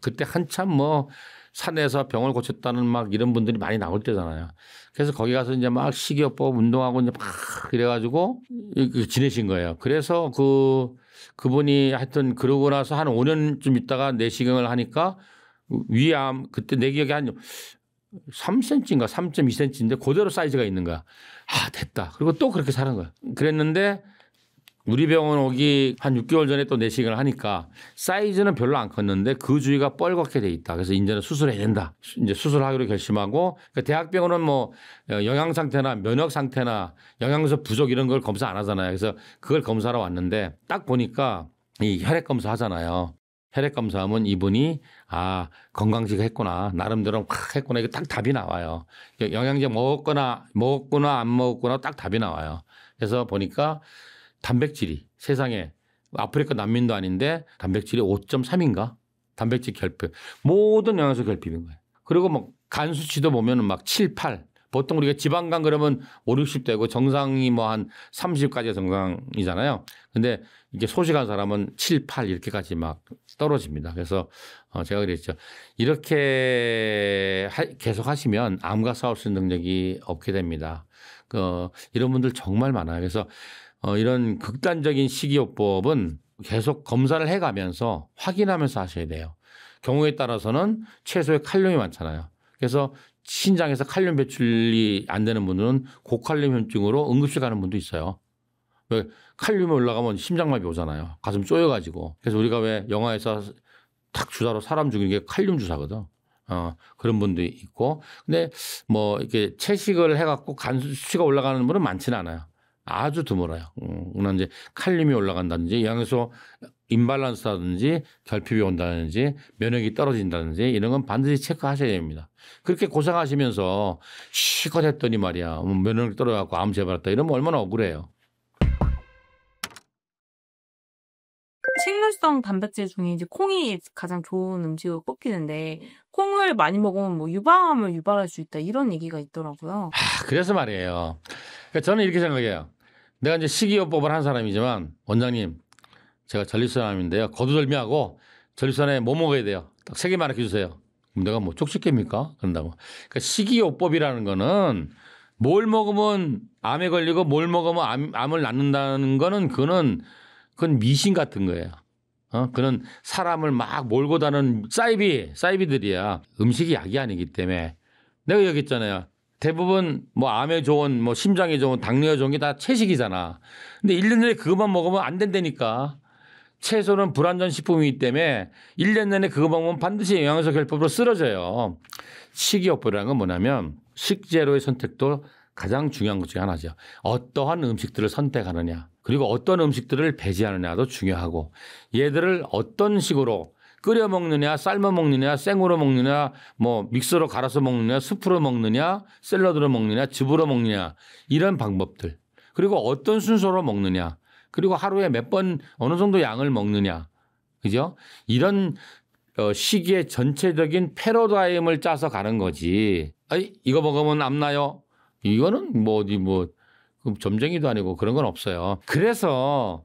그때 한참 뭐 산에서 병을 고쳤다는 막 이런 분들이 많이 나올 때잖아요. 그래서 거기 가서 이제 막 식이요법 운동하고 이제 막 이래가지고 지내신 거예요. 그래서 그분이 하여튼 그러고 나서 한 5년쯤 있다가 내시경을 하니까 위암 그때 내 기억에 한 3cm인가 3.2cm인데 그대로 사이즈가 있는 거야. 됐다. 그리고 또 그렇게 사는 거야. 그랬는데 우리 병원 오기 한 6개월 전에 또 내시경을 하니까 사이즈는 별로 안 컸는데 그 주위가 뻘겋게 돼 있다. 그래서 이제는 수술해야 된다. 이제 수술하기로 결심하고 그러니까 대학병원은 뭐 영양 상태나 면역 상태나 영양소 부족 이런 걸 검사 안 하잖아요. 그래서 그걸 검사하러 왔는데 딱 보니까 이 혈액 검사 하잖아요. 혈액 검사하면 이분이 건강식 했구나 나름대로 확 했구나 이게 딱 답이 나와요. 영양제 먹었거나 안 먹었거나 딱 답이 나와요. 그래서 보니까 단백질이 세상에 아프리카 난민도 아닌데 단백질이 5.3인가 단백질 결핍 모든 영양소 결핍인 거예요. 그리고 뭐 간 수치도 보면은 막 7, 8 보통 우리가 지방간 그러면 5, 60 되고 정상이 뭐 한 30까지가 정상이잖아요. 근데 이게 소식한 사람은 7, 8 이렇게까지 막 떨어집니다. 그래서 제가 그랬죠. 이렇게 계속 하시면 암과 싸울 수 있는 능력이 없게 됩니다. 이런 분들 정말 많아요. 그래서 이런 극단적인 식이요법은 계속 검사를 해가면서 확인하면서 하셔야 돼요. 경우에 따라서는 채소에 칼륨이 많잖아요. 그래서 신장에서 칼륨 배출이 안 되는 분들은 고칼륨 염증으로 응급실 가는 분도 있어요. 왜 칼륨이 올라가면 심장마비 오잖아요. 가슴 쪼여가지고. 그래서 우리가 왜 영화에서 탁 주사로 사람 죽이는 게 칼륨 주사거든. 그런 분도 있고. 근데 뭐 이렇게 채식을 해갖고 간 수치가 올라가는 분은 많지는 않아요. 아주 드물어요. 그러나 이제 칼륨이 올라간다든지 영양소 임밸런스라든지 결핍이 온다든지 면역이 떨어진다든지 이런 건 반드시 체크하셔야 됩니다. 그렇게 고생하시면서 실컷 했더니 말이야 면역이 떨어져갖고 암 재발했다 이러면 얼마나 억울해요. 식물성 단백질 중에 이제 콩이 가장 좋은 음식으로 꼽히는데 콩을 많이 먹으면 뭐 유방암을 유발할 수 있다 이런 얘기가 있더라고요. 그래서 말이에요. 그러니까 저는 이렇게 생각해요. 내가 이제 식이요법을 한 사람이지만 원장님 제가 전립선암인데요. 거두절미하고 전립선에 뭐 먹어야 돼요? 딱 3개만 이렇게 주세요. 그럼 내가 뭐 쪽집게입니까? 그런다고. 그러니까 식이요법이라는 거는 뭘 먹으면 암에 걸리고 뭘 먹으면 암을 낳는다는 거는 그건 미신 같은 거예요. 그는 사람을 막 몰고 다는 사이비들이야. 음식이 약이 아니기 때문에 내가 얘기했잖아요. 대부분 뭐 암에 좋은 뭐 심장에 좋은 당뇨에 좋은 게 다 채식이잖아. 근데 1년 내내 그것만 먹으면 안 된다니까. 채소는 불완전 식품이기 때문에 1년 내내 그거 먹으면 반드시 영양소 결핍으로 쓰러져요. 식이요법이라는 건 뭐냐면 식재료의 선택도 가장 중요한 것 중에 하나죠. 어떠한 음식들을 선택하느냐 그리고 어떤 음식들을 배제하느냐도 중요하고 얘들을 어떤 식으로 끓여 먹느냐 삶아 먹느냐 생으로 먹느냐 뭐 믹서로 갈아서 먹느냐 수프로 먹느냐 샐러드로 먹느냐 즙으로 먹느냐 이런 방법들 그리고 어떤 순서로 먹느냐 그리고 하루에 몇 번 어느 정도 양을 먹느냐 그죠? 이런 시기의 전체적인 패러다임을 짜서 가는 거지. 이거 먹으면 암 나요? 이거는 뭐 그럼 점쟁이도 아니고 그런 건 없어요. 그래서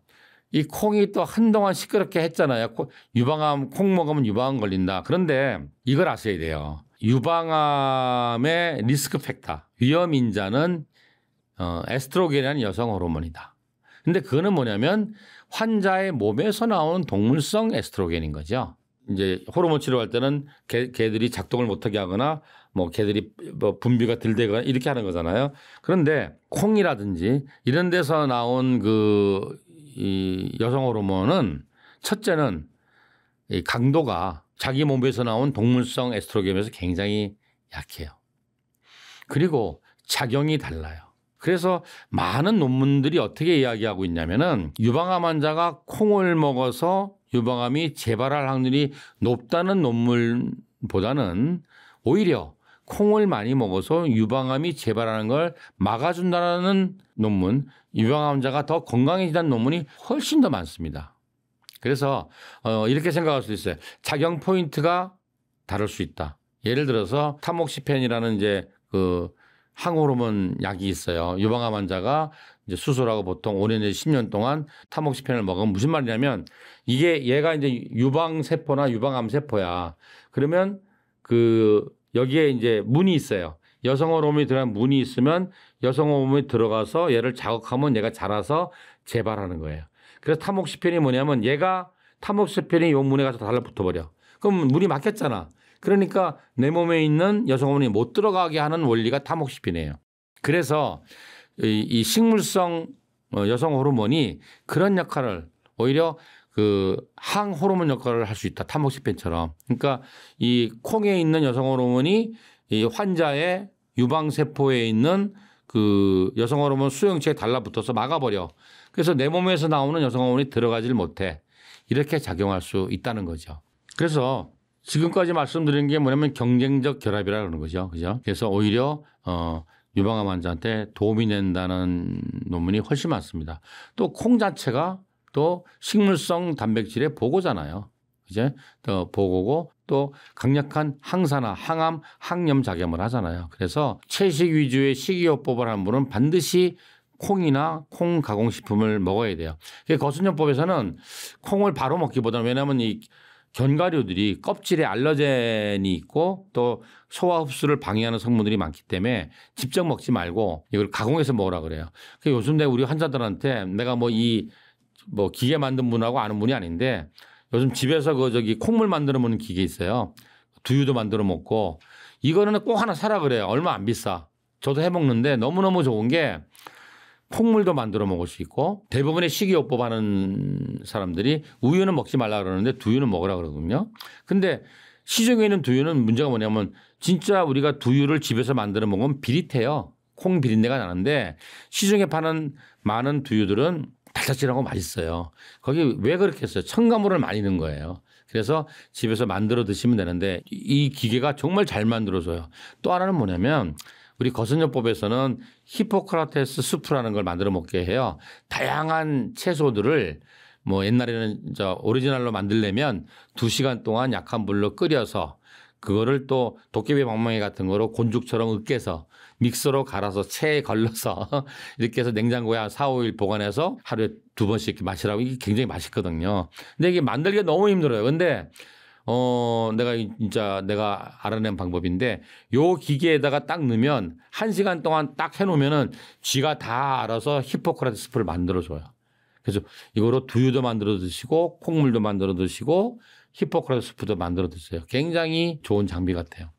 이 콩이 또 한동안 시끄럽게 했잖아요. 유방암, 콩 먹으면 유방암 걸린다. 그런데 이걸 아셔야 돼요. 유방암의 리스크 팩터, 위험 인자는 에스트로겐이라는 여성 호르몬이다. 근데 그거는 뭐냐면 환자의 몸에서 나오는 동물성 에스트로겐인 거죠. 이제 호르몬 치료할 때는 개들이 작동을 못하게 하거나 뭐 개들이 뭐 분비가 덜 되거나 이렇게 하는 거잖아요. 그런데 콩이라든지 이런 데서 나온 이 여성 호르몬은 첫째는 이 강도가 자기 몸에서 나온 동물성 에스트로겐에서 굉장히 약해요. 그리고 작용이 달라요. 그래서 많은 논문들이 어떻게 이야기하고 있냐면은 유방암 환자가 콩을 먹어서 유방암이 재발할 확률이 높다는 논문보다는 오히려 콩을 많이 먹어서 유방암이 재발하는 걸 막아준다는 논문, 유방암 환자가 더 건강해진다는 논문이 훨씬 더 많습니다. 그래서 이렇게 생각할 수 있어요. 작용 포인트가 다를 수 있다. 예를 들어서 타목시펜이라는 이제 그 항호르몬 약이 있어요. 유방암 환자가 이제 수술하고 보통 5년 내지 10년 동안 타목시펜을 먹으면 무슨 말이냐면 이게 얘가 이제 유방세포나 유방암 세포야. 그러면 여기에 이제 문이 있어요. 여성 호르몬이 들어간 문이 있으면 여성 호르몬이 들어가서 얘를 자극하면 얘가 자라서 재발하는 거예요. 그래서 타목시펜이 뭐냐면 얘가 타목시펜이 요 문에 가서 달라붙어버려. 그럼 문이 막혔잖아. 그러니까 내 몸에 있는 여성 호르몬이 못 들어가게 하는 원리가 타목시펜이에요. 그래서 이 식물성 여성 호르몬이 그런 역할을 오히려 항호르몬 역할을 할 수 있다. 타목시펜처럼. 그러니까 이 콩에 있는 여성 호르몬이 이 환자의 유방세포에 있는 여성 호르몬 수용체에 달라붙어서 막아버려. 그래서 내 몸에서 나오는 여성 호르몬이 들어가질 못해. 이렇게 작용할 수 있다는 거죠. 그래서 지금까지 말씀드린 게 뭐냐면 경쟁적 결합이라 그러는 거죠. 그죠? 그래서 오히려 유방암 환자한테 도움이 된다는 논문이 훨씬 많습니다. 또 콩 자체가 또 식물성 단백질의 보고잖아요. 이제 또 보고고 또 강력한 항산화, 항암, 항염 작용을 하잖아요. 그래서 채식 위주의 식이요법을 하는 분은 반드시 콩이나 콩 가공식품을 먹어야 돼요. 거순요법에서는 콩을 바로 먹기보다는 왜냐하면 이 견과류들이 껍질에 알러젠이 있고 또 소화 흡수를 방해하는 성분들이 많기 때문에 직접 먹지 말고 이걸 가공해서 먹으라 그래요. 요즘 우리 환자들한테 내가 기계 만든 분하고 아는 분이 아닌데 요즘 집에서 콩물 만들어 먹는 기계 있어요. 두유도 만들어 먹고 이거는 꼭 하나 사라 그래요. 얼마 안 비싸. 저도 해 먹는데 너무너무 좋은 게 콩물도 만들어 먹을 수 있고 대부분의 식이요법 하는 사람들이 우유는 먹지 말라 그러는데 두유는 먹으라 그러거든요. 근데 시중에 있는 두유는 문제가 뭐냐면 진짜 우리가 두유를 집에서 만들어 먹으면 비릿해요. 콩 비린내가 나는데 시중에 파는 많은 두유들은 달짝지근하고 맛있어요. 거기 왜 그렇게 했어요? 첨가물을 많이 넣은 거예요. 그래서 집에서 만들어 드시면 되는데 이 기계가 정말 잘 만들어줘요. 또 하나는 뭐냐면 우리 거선요법에서는 히포크라테스 수프라는 걸 만들어 먹게 해요. 다양한 채소들을 옛날에는 오리지널로 만들려면 2시간 동안 약한 불로 끓여서 그거를 또 도깨비 방망이 같은 거로 곤죽처럼 으깨서 믹서로 갈아서 체에 걸러서 이렇게 해서 냉장고에 한 4, 5일 보관해서 하루에 2번씩 이렇게 마시라고 이게 굉장히 맛있거든요. 근데 이게 만들기가 너무 힘들어요. 근데 내가 알아낸 방법인데 요 기계에다가 딱 넣으면 1시간 동안 딱 해놓으면은 쥐가 다 알아서 히포크라테스 스프를 만들어줘요. 그래서 이거로 두유도 만들어 드시고 콩물도 만들어 드시고 히포크라테스 스프도 만들어 드세요. 굉장히 좋은 장비 같아요.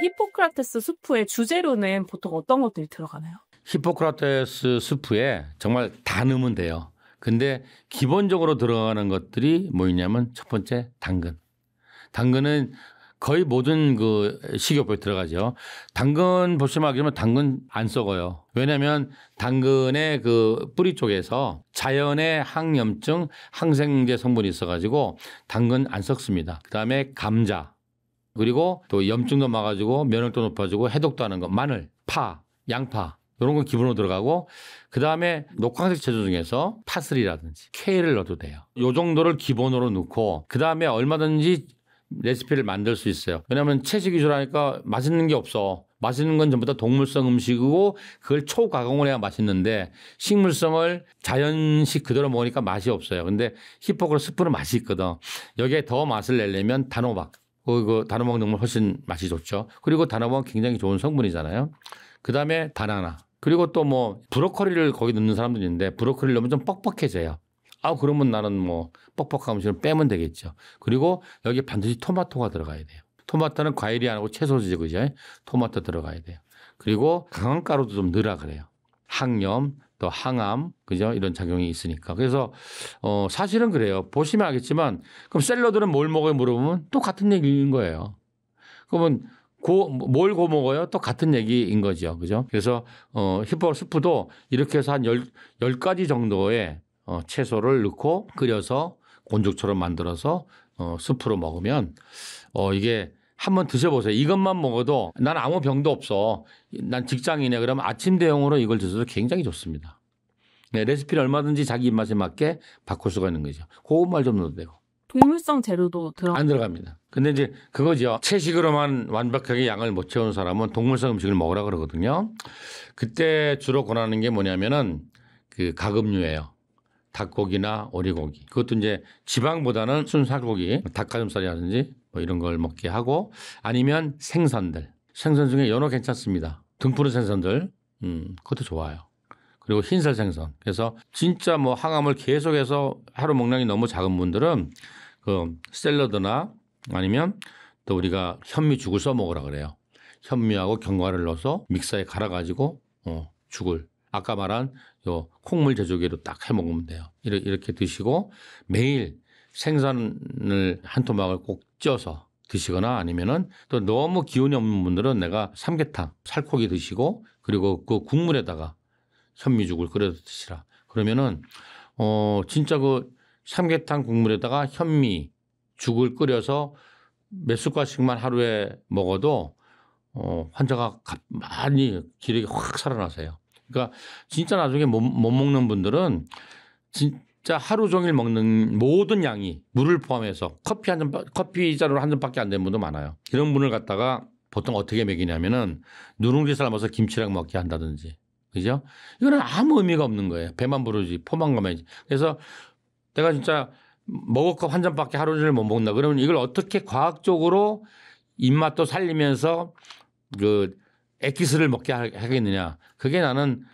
히포크라테스 수프의 주재료는 보통 어떤 것들이 들어가나요? 히포크라테스 수프에 정말 다 넣으면 돼요. 근데 기본적으로 들어가는 것들이 뭐냐면 첫 번째 당근. 당근은 거의 모든 식이요법에 들어가죠. 당근 보시면 알겠지만 당근 안 썩어요. 왜냐하면 당근의 뿌리 쪽에서 자연의 항염증, 항생제 성분이 있어가지고 당근 안 썩습니다. 그다음에 감자 그리고 또 염증도 막아주고 면역도 높아지고 해독도 하는 거 마늘, 파, 양파 이런 건 기본으로 들어가고 그다음에 녹황색 채소 중에서 파슬리라든지 케일을 넣어도 돼요. 이 정도를 기본으로 넣고 그다음에 얼마든지 레시피를 만들 수 있어요. 왜냐하면 채식 위주로 하니까 맛있는 게 없어. 맛있는 건 전부 다 동물성 음식이고 그걸 초가공을 해야 맛있는데 식물성을 자연식 그대로 먹으니까 맛이 없어요. 근데 히포크라테 스프는 맛이 있거든. 여기에 더 맛을 내려면 단호박. 그 단호박 넣으면 훨씬 맛이 좋죠. 그리고 단호박은 굉장히 좋은 성분이잖아요. 그다음에 바나나. 그리고 또 뭐 브로콜리를 거기 넣는 사람들이 있는데 브로콜리를 넣으면 좀 뻑뻑해져요. 그러면 나는 뭐 뻑뻑한 음식을 빼면 되겠죠. 그리고 여기 반드시 토마토가 들어가야 돼요. 토마토는 과일이 아니고 채소지, 그죠? 토마토 들어가야 돼요. 그리고 강황가루도 좀 넣으라 그래요. 항염, 또 항암, 그죠? 이런 작용이 있으니까. 그래서 사실은 그래요. 보시면 알겠지만 그럼 샐러드는 뭘 먹어요? 물어보면 또 같은 얘기인 거예요. 그러면 뭘 먹어요? 또 같은 얘기인 거죠. 그죠? 그래서 히포크라테 스프도 이렇게 해서 한 10가지 정도의 채소를 넣고 끓여서 곤죽처럼 만들어서 스프로 먹으면 이게 한번 드셔보세요. 이것만 먹어도 난 아무 병도 없어. 난 직장인이야. 그러면 아침 대용으로 이걸 드셔도 굉장히 좋습니다. 네, 레시피를 얼마든지 자기 입맛에 맞게 바꿀 수가 있는 거죠. 고구마를 좀 넣어도 되고. 동물성 재료도 안 들어갑니다. 근데 이제 그거죠. 채식으로만 완벽하게 양을 못 채우는 사람은 동물성 음식을 먹으라 그러거든요. 그때 주로 권하는 게 뭐냐면은 그 가금류예요. 닭고기나 오리고기. 그것도 이제 지방보다는 순살고기, 닭가슴살이라든지 뭐 이런 걸 먹게 하고 아니면 생선들. 생선 중에 연어 괜찮습니다. 등푸른 생선들. 그것도 좋아요. 그리고 흰살 생선. 그래서 진짜 뭐 항암을 계속해서 하루 먹량이 너무 작은 분들은 그 샐러드나 아니면 또 우리가 현미죽을 써 먹으라 그래요. 현미하고 견과류를 넣어서 믹서에 갈아가지고 죽을 아까 말한 요 콩물 제조기로 딱 해 먹으면 돼요. 이렇게 드시고 매일 생선을 한 토막을 꼭 쪄서 드시거나 아니면은 또 너무 기운이 없는 분들은 내가 삼계탕, 살코기 드시고 그리고 그 국물에다가 현미죽을 끓여 드시라. 그러면은 진짜 그 삼계탕 국물에다가 현미죽을 끓여서 몇 숟갈씩만 하루에 먹어도 환자가 많이 기력이 확 살아나세요. 그러니까 진짜 나중에 못 먹는 분들은 진짜 하루 종일 먹는 모든 양이 물을 포함해서 커피 잔으로 한 잔밖에 안 되는 분도 많아요. 이런 분을 갖다가 보통 어떻게 먹이냐면은 누룽지 삶아서 김치랑 먹게 한다든지. 그죠? 이거는 아무 의미가 없는 거예요. 배만 부르지 포만감이지. 그래서 내가 진짜 먹을 거 한 잔밖에 하루 종일 못 먹는다. 그러면 이걸 어떻게 과학적으로 입맛도 살리면서 그 엑기스를 먹게 하겠느냐. 그게 나는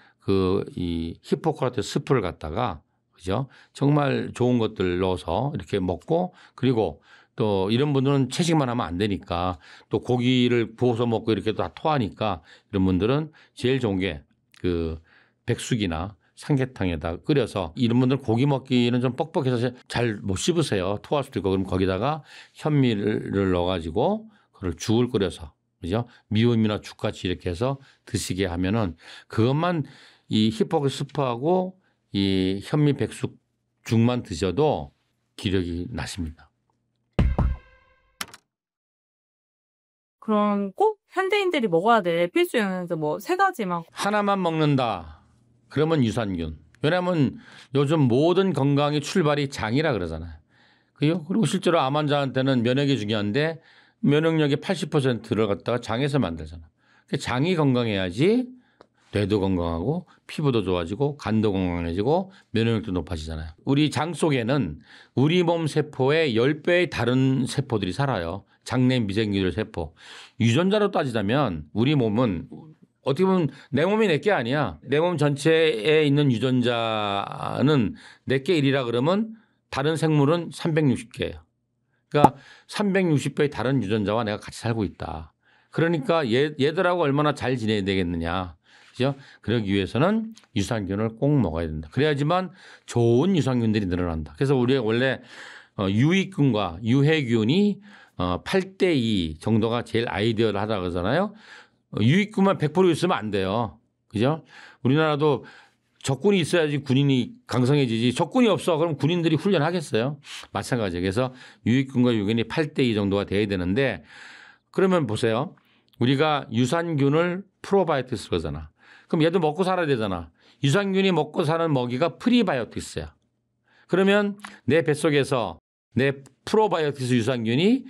이 히포크라테 스프를 갖다가 그죠? 정말 좋은 것들 넣어서 이렇게 먹고 그리고 또 이런 분들은 채식만 하면 안 되니까 또 고기를 구워서 먹고 이렇게 다 토하니까 이런 분들은 제일 좋은 게 그 백숙이나 삼계탕에다 끓여서 이런 분들 고기 먹기는 좀 뻑뻑해서 잘 못 씹으세요. 토할 수도 있고 그럼 거기다가 현미를 넣어가지고 그걸 죽을 끓여서 그죠? 미음이나 죽같이 이렇게 해서 드시게 하면은 그것만 이 히포크라테 스프하고 이 현미 백숙 죽만 드셔도 기력이 나십니다. 그럼 꼭 현대인들이 먹어야 될 필수 영양제 뭐 3가지만. 하나만 먹는다. 그러면 유산균. 왜냐하면 요즘 모든 건강의 출발이 장이라 그러잖아요. 그리고 실제로 암 환자한테는 면역이 중요한데 면역력의 80%를 갖다가 장에서 만들잖아. 장이 건강해야지 뇌도 건강하고 피부도 좋아지고 간도 건강해지고 면역력도 높아지잖아요. 우리 장 속에는 우리 몸 세포의 10배의 다른 세포들이 살아요. 장내 미생물들 세포. 유전자로 따지자면 우리 몸은 어떻게 보면 내 몸이 내게 아니야. 내 몸 전체에 있는 유전자는 내게 1이라 그러면 다른 생물은 360개예요. 그러니까 360배의 다른 유전자와 내가 같이 살고 있다. 그러니까 얘들하고 얼마나 잘 지내야 되겠느냐. 그죠? 그러기 위해서는 유산균을 꼭 먹어야 된다. 그래야지만 좋은 유산균들이 늘어난다. 그래서 우리가 원래 유익균과 유해균이 8대2 정도가 제일 아이디어하다 그러잖아요. 유익균만 100% 있으면 안 돼요. 그죠? 우리나라도 적군이 있어야지 군인이 강성해지지. 적군이 없어. 그럼 군인들이 훈련하겠어요? 마찬가지예요. 그래서 유익균과 유해균이 8대2 정도가 돼야 되는데 그러면 보세요. 우리가 유산균을 프로바이오틱스 그러잖아. 그럼 얘도 먹고 살아야 되잖아. 유산균이 먹고 사는 먹이가 프리바이오틱스야. 그러면 내 뱃속에서 내 프로바이오틱스 유산균이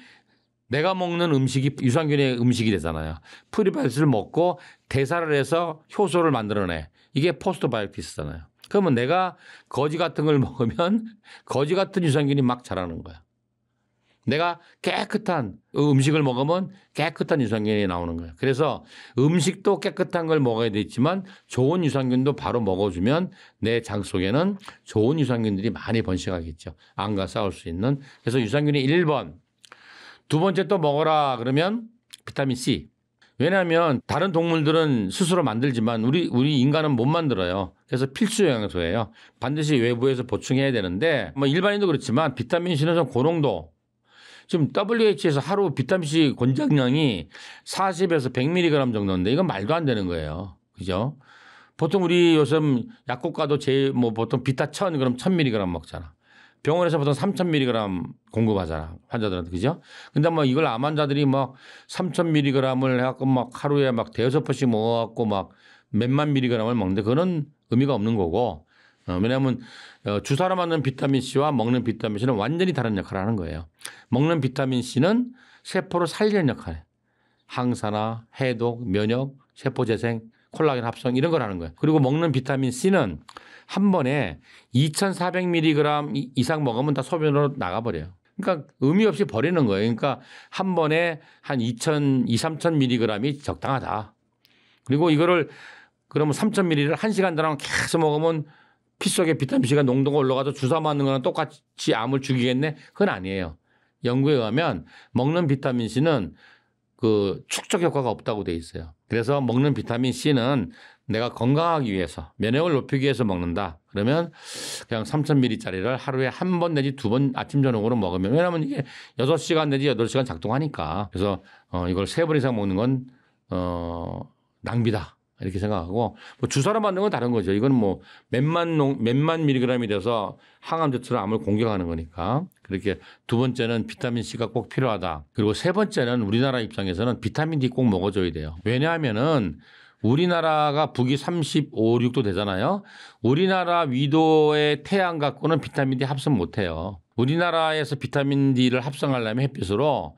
내가 먹는 음식이 유산균의 음식이 되잖아요. 프리바이오틱스를 먹고 대사를 해서 효소를 만들어내. 이게 포스트바이오틱스잖아요. 그러면 내가 거지 같은 걸 먹으면 거지 같은 유산균이 막 자라는 거야. 내가 깨끗한 음식을 먹으면 깨끗한 유산균이 나오는 거예요. 그래서 음식도 깨끗한 걸 먹어야 되지만 좋은 유산균도 바로 먹어주면 내 장 속에는 좋은 유산균들이 많이 번식하겠죠. 암과 싸울 수 있는. 그래서 유산균이 1번. 두 번째 또 먹어라 그러면 비타민 C. 왜냐하면 다른 동물들은 스스로 만들지만 우리 인간은 못 만들어요. 그래서 필수 영양소예요. 반드시 외부에서 보충해야 되는데 뭐 일반인도 그렇지만 비타민 C는 좀 고농도. 지금 WH에서 하루 비타민C 권장량이 40에서 100mg 정도인데 이건 말도 안 되는 거예요. 그죠? 보통 우리 요즘 약국 가도 뭐 보통 비타 1000 그럼 1000mg 먹잖아. 병원에서 보통 3000mg 공급하잖아. 환자들한테. 그죠? 근데 뭐 이걸 암 환자들이 막 3000mg을 해갖고 막 하루에 막 대여섯 번씩 먹어갖고 막 몇만 mg을 먹는데 그거는 의미가 없는 거고. 왜냐하면 주사로 맞는 비타민C와 먹는 비타민C는 완전히 다른 역할을 하는 거예요. 먹는 비타민C는 세포를 살리는 역할. 항산화, 해독, 면역, 세포재생, 콜라겐 합성 이런 걸 하는 거예요. 그리고 먹는 비타민C는 한 번에 2400mg 이상 먹으면 다 소변으로 나가버려요. 그러니까 의미 없이 버리는 거예요. 그러니까 한 번에 한 3000mg이 적당하다. 그리고 이거를 그러면 3000mg를 1시간 동안 계속 먹으면 피 속에 비타민C가 농도가 올라가서 주사 맞는 거랑 똑같이 암을 죽이겠네? 그건 아니에요. 연구에 의하면 먹는 비타민C는 그 축적 효과가 없다고 돼 있어요. 그래서 먹는 비타민C는 내가 건강하기 위해서 면역을 높이기 위해서 먹는다. 그러면 그냥 3000ml짜리를 하루에 한 번 내지 두 번 아침 저녁으로 먹으면 왜냐하면 이게 6시간 내지 8시간 작동하니까 그래서 이걸 3번 이상 먹는 건 낭비다. 이렇게 생각하고 뭐 주사로 맞는 건 다른 거죠. 이건 뭐 몇만 밀리그램이 돼서 항암제처럼 암을 공격하는 거니까 그렇게 두 번째는 비타민 C가 꼭 필요하다. 그리고 세 번째는 우리나라 입장에서는 비타민 D 꼭 먹어줘야 돼요. 왜냐하면은 우리나라가 북위 35, 6도 되잖아요. 우리나라 위도의 태양 갖고는 비타민 D 합성 못해요. 우리나라에서 비타민 D를 합성하려면 햇빛으로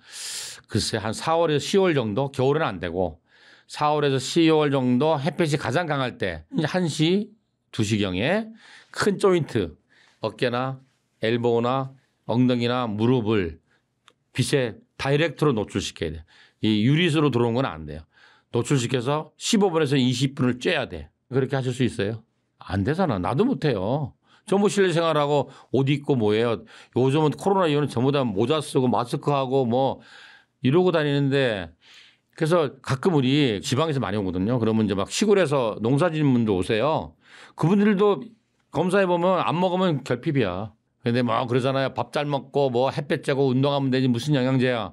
글쎄 한 4월에서 10월 정도 겨울은 안 되고 4월에서 10월 정도 햇빛이 가장 강할 때 1시, 2시경에 큰 조인트 어깨나 엘보나 엉덩이나 무릎을 빛에 다이렉트로 노출시켜야 돼. 이 유리수로 들어온 건 안 돼요. 노출시켜서 15분에서 20분을 쬐야 돼. 그렇게 하실 수 있어요? 안 되잖아. 나도 못해요. 전부 실내 생활하고 옷 입고 뭐예요. 요즘은 코로나 이후는 전부 다 모자 쓰고 마스크하고 뭐 이러고 다니는데 그래서 가끔 우리 지방에서 많이 오거든요. 그러면 이제 막 시골에서 농사 짓는 분들 오세요. 그분들도 검사해보면 안 먹으면 결핍이야. 근데 뭐 그러잖아요. 밥 잘 먹고 뭐 햇볕 쬐고 운동하면 되지 무슨 영양제야.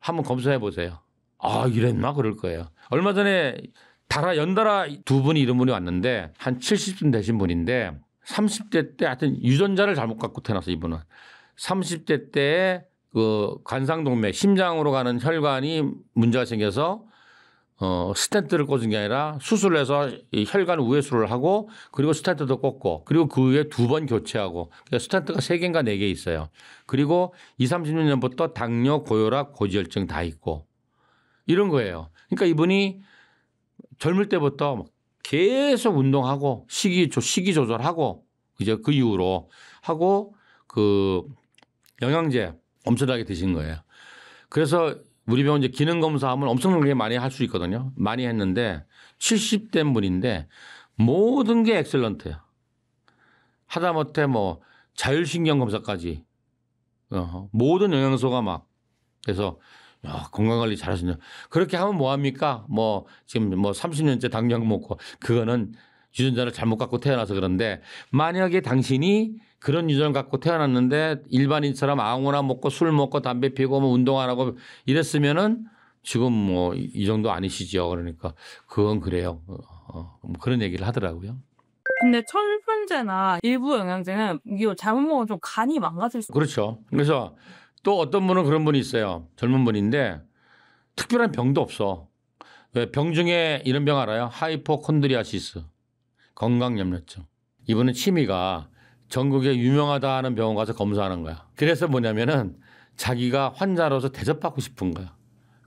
한번 검사해보세요. 아, 이랬나? 그럴 거예요. 얼마 전에 연달아 두 분이 이런 분이 왔는데 한 70쯤 되신 분인데 30대 때 하여튼 유전자를 잘못 갖고 태어나서 이분은 30대 때에 그 관상동맥 심장으로 가는 혈관이 문제가 생겨서 스텐트를 꽂은 게 아니라 수술을 해서 이 혈관 우회수를 하고 그리고 스텐트도 꽂고 그리고 그 후에 2번 교체하고 그러니까 스텐트가 3개인가 4개 있어요. 그리고 20, 30년부터 당뇨, 고혈압, 고지혈증 다 있고 이런 거예요. 그러니까 이분이 젊을 때부터 계속 운동하고 식이 조절하고 이제 그 이후로 하고 그 영양제 엄청나게 드신 거예요. 그래서 우리 병원 이제 기능 검사하면 엄청나게 많이 할 수 있거든요. 많이 했는데 70대 분인데 모든 게 엑셀런트예요. 하다못해 뭐 자율신경 검사까지 모든 영양소가 막 그래서 야, 건강관리 잘하시네요. 그렇게 하면 뭐합니까? 뭐 지금 뭐 30년째 당뇨약 먹고 그거는 유전자를 잘못 갖고 태어나서 그런데 만약에 당신이 그런 유전을 갖고 태어났는데 일반인처럼 아무거나 먹고 술 먹고 담배 피고 뭐 운동 안 하고 이랬으면은 지금 뭐 이 정도 아니시죠. 그러니까 그건 그래요. 뭐 그런 얘기를 하더라고요. 근데 철분제나 일부 영양제는 이거 잘못 먹으면 좀 간이 망가질 수. 그렇죠. 그래서 또 어떤 분은 그런 분이 있어요. 젊은 분인데 특별한 병도 없어. 왜 병 중에 이런 병 알아요? 하이포콘드리아시스. 건강염려증. 이분은 취미가 전국에 유명하다 하는 병원 가서 검사하는 거야. 그래서 뭐냐면은 자기가 환자로서 대접받고 싶은 거야.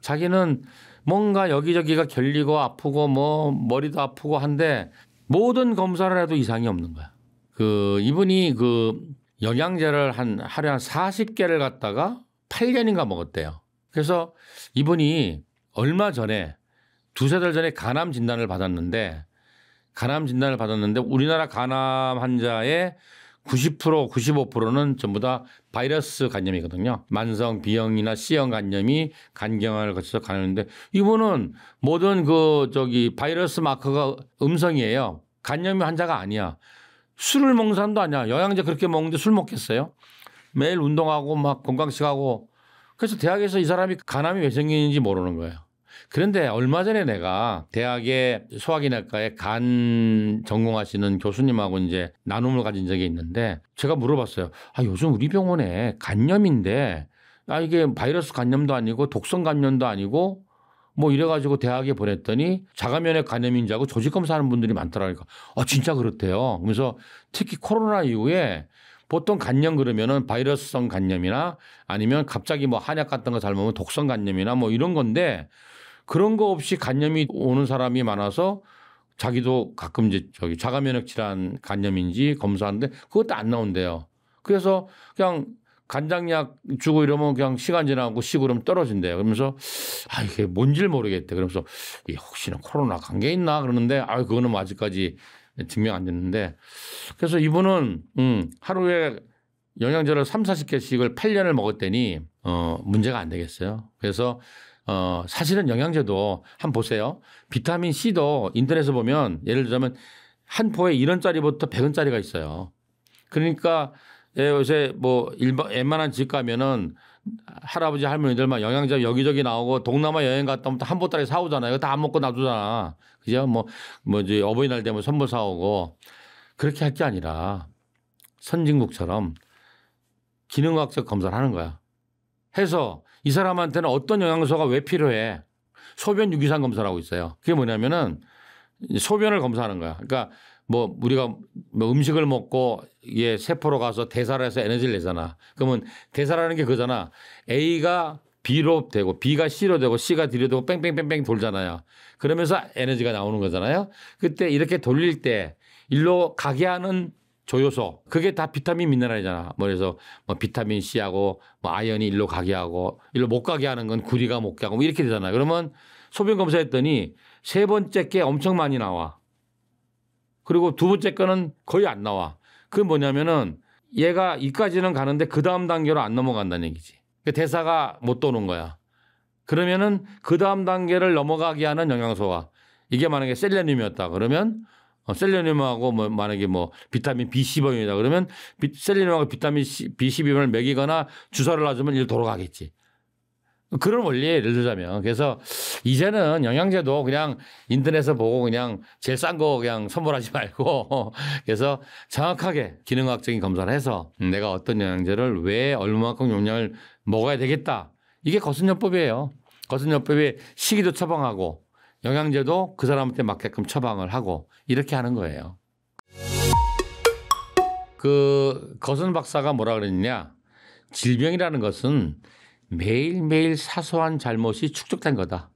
자기는 뭔가 여기저기가 결리고 아프고 뭐 머리도 아프고 한데 모든 검사를 해도 이상이 없는 거야. 이분이 영양제를 하루에 한 40개를 갖다가 8년인가 먹었대요. 그래서 이분이 얼마 전에 두세 달 전에 간암 진단을 받았는데 우리나라 간암 환자의 90%, 95%는 전부 다 바이러스 간염이거든요. 만성 B형이나 C형 간염이 간경화를 거쳐서 간염인데 이분은 모든 바이러스 마커가 음성이에요. 간염 환자가 아니야. 술을 먹는 사람도 아니야. 영양제 그렇게 먹는데 술 먹겠어요? 매일 운동하고 막 건강식하고. 그래서 대학에서 이 사람이 간암이 왜 생기는지 모르는 거예요. 그런데 얼마 전에 내가 대학의 소화기내과에 간 전공하시는 교수님하고 이제 나눔을 가진 적이 있는데 제가 물어봤어요. 요즘 우리 병원에 간염인데 이게 바이러스 간염도 아니고 독성 간염도 아니고 뭐 이래가지고 대학에 보냈더니 자가면역 간염인지 하고 조직 검사하는 분들이 많더라고요. 진짜 그렇대요. 그래서 특히 코로나 이후에 보통 간염 그러면은 바이러스성 간염이나 아니면 갑자기 뭐 한약 같은 거 잘 먹으면 독성 간염이나 뭐 이런 건데 그런 거 없이 간염이 오는 사람이 많아서 자기도 가끔 이제 자가면역 질환 간염인지 검사하는데 그것도 안 나온대요. 그래서 그냥 간장약 주고 이러면 그냥 시간 지나고 쉬고 그러면 떨어진대요. 그러면서 이게 뭔지를 모르겠대. 그러면서 혹시나 코로나 관계 있나 그러는데 그거는 뭐 아직까지 증명 안 됐는데 그래서 이분은 하루에 영양제를 30-40개씩을 8년을 먹었더니 문제가 안 되겠어요. 그래서 사실은 영양제도 한번 보세요. 비타민 C도 인터넷에 보면 예를 들자면 한 포에 1원짜리부터 100원짜리가 있어요. 그러니까 요새 뭐 웬만한 집 가면은 할아버지 할머니들만 영양제 여기저기 나오고 동남아 여행 갔다 오면 한 보따리 사오잖아요. 이거 다 안 먹고 놔두잖아. 그죠? 이제 어버이날 되면 선물 사오고 그렇게 할 게 아니라 선진국처럼 기능학적 검사를 하는 거야. 해서 이 사람한테는 어떤 영양소가 왜 필요해? 소변 유기산 검사를 하고 있어요. 그게 뭐냐면은 소변을 검사하는 거야. 그러니까 우리가 음식을 먹고 세포로 가서 대사를 해서 에너지를 내잖아. 그러면 대사라는 게 그거잖아. A가 B로 되고 B가 C로 되고 C가 D로 되고 뺑뺑뺑뺑 돌잖아요. 그러면서 에너지가 나오는 거잖아요. 그때 이렇게 돌릴 때 일로 가게 하는 조효소 그게 다 비타민 미네랄이잖아. 그래서 비타민 C하고 아연이 일로 가게 하고 일로 못 가게 하는 건 구리가 못 가게 하고 이렇게 되잖아요. 그러면 소변 검사했더니 세 번째 게 엄청 많이 나와. 그리고 두 번째 거는 거의 안 나와. 그게 뭐냐면은 얘가 이까지는 가는데 그 다음 단계로 안 넘어간다는 얘기지. 대사가 못 도는 거야. 그러면은 그 다음 단계를 넘어가게 하는 영양소가 이게 만약에 셀레늄이었다 그러면 셀레늄하고 만약에 비타민 B12이다 그러면 셀레늄하고 비타민 B12을 먹이거나 주사를 놔주면 이리 돌아가겠지. 그런 원리를 들자면 그래서 이제는 영양제도 그냥 인터넷에서 보고 그냥 제일 싼 거 그냥 선물하지 말고 그래서 정확하게 기능학적인 검사를 해서 내가 어떤 영양제를 왜 얼마만큼 용량을 먹어야 되겠다. 이게 거순요법이에요. 거순요법이 식이도 처방하고 영양제도 그 사람한테 맞게끔 처방을 하고 이렇게 하는 거예요. 거순 박사가 뭐라 그랬냐. 질병이라는 것은 매일매일 사소한 잘못이 축적된 거다.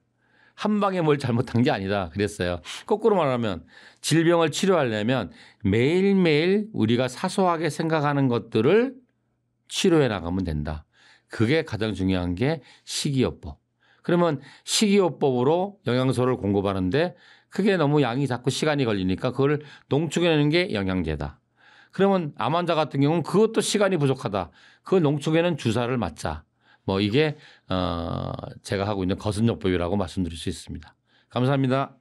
한 방에 뭘 잘못한 게 아니다. 그랬어요. 거꾸로 말하면 질병을 치료하려면 매일매일 우리가 사소하게 생각하는 것들을 치료해 나가면 된다. 그게 가장 중요한 게 식이요법. 그러면 식이요법으로 영양소를 공급하는데 그게 너무 양이 자꾸 시간이 걸리니까 그걸 농축해내는 게 영양제다. 그러면 암 환자 같은 경우는 그것도 시간이 부족하다. 그걸 농축에는 주사를 맞자. 이게 제가 하고 있는 거순요법이라고 말씀드릴 수 있습니다. 감사합니다.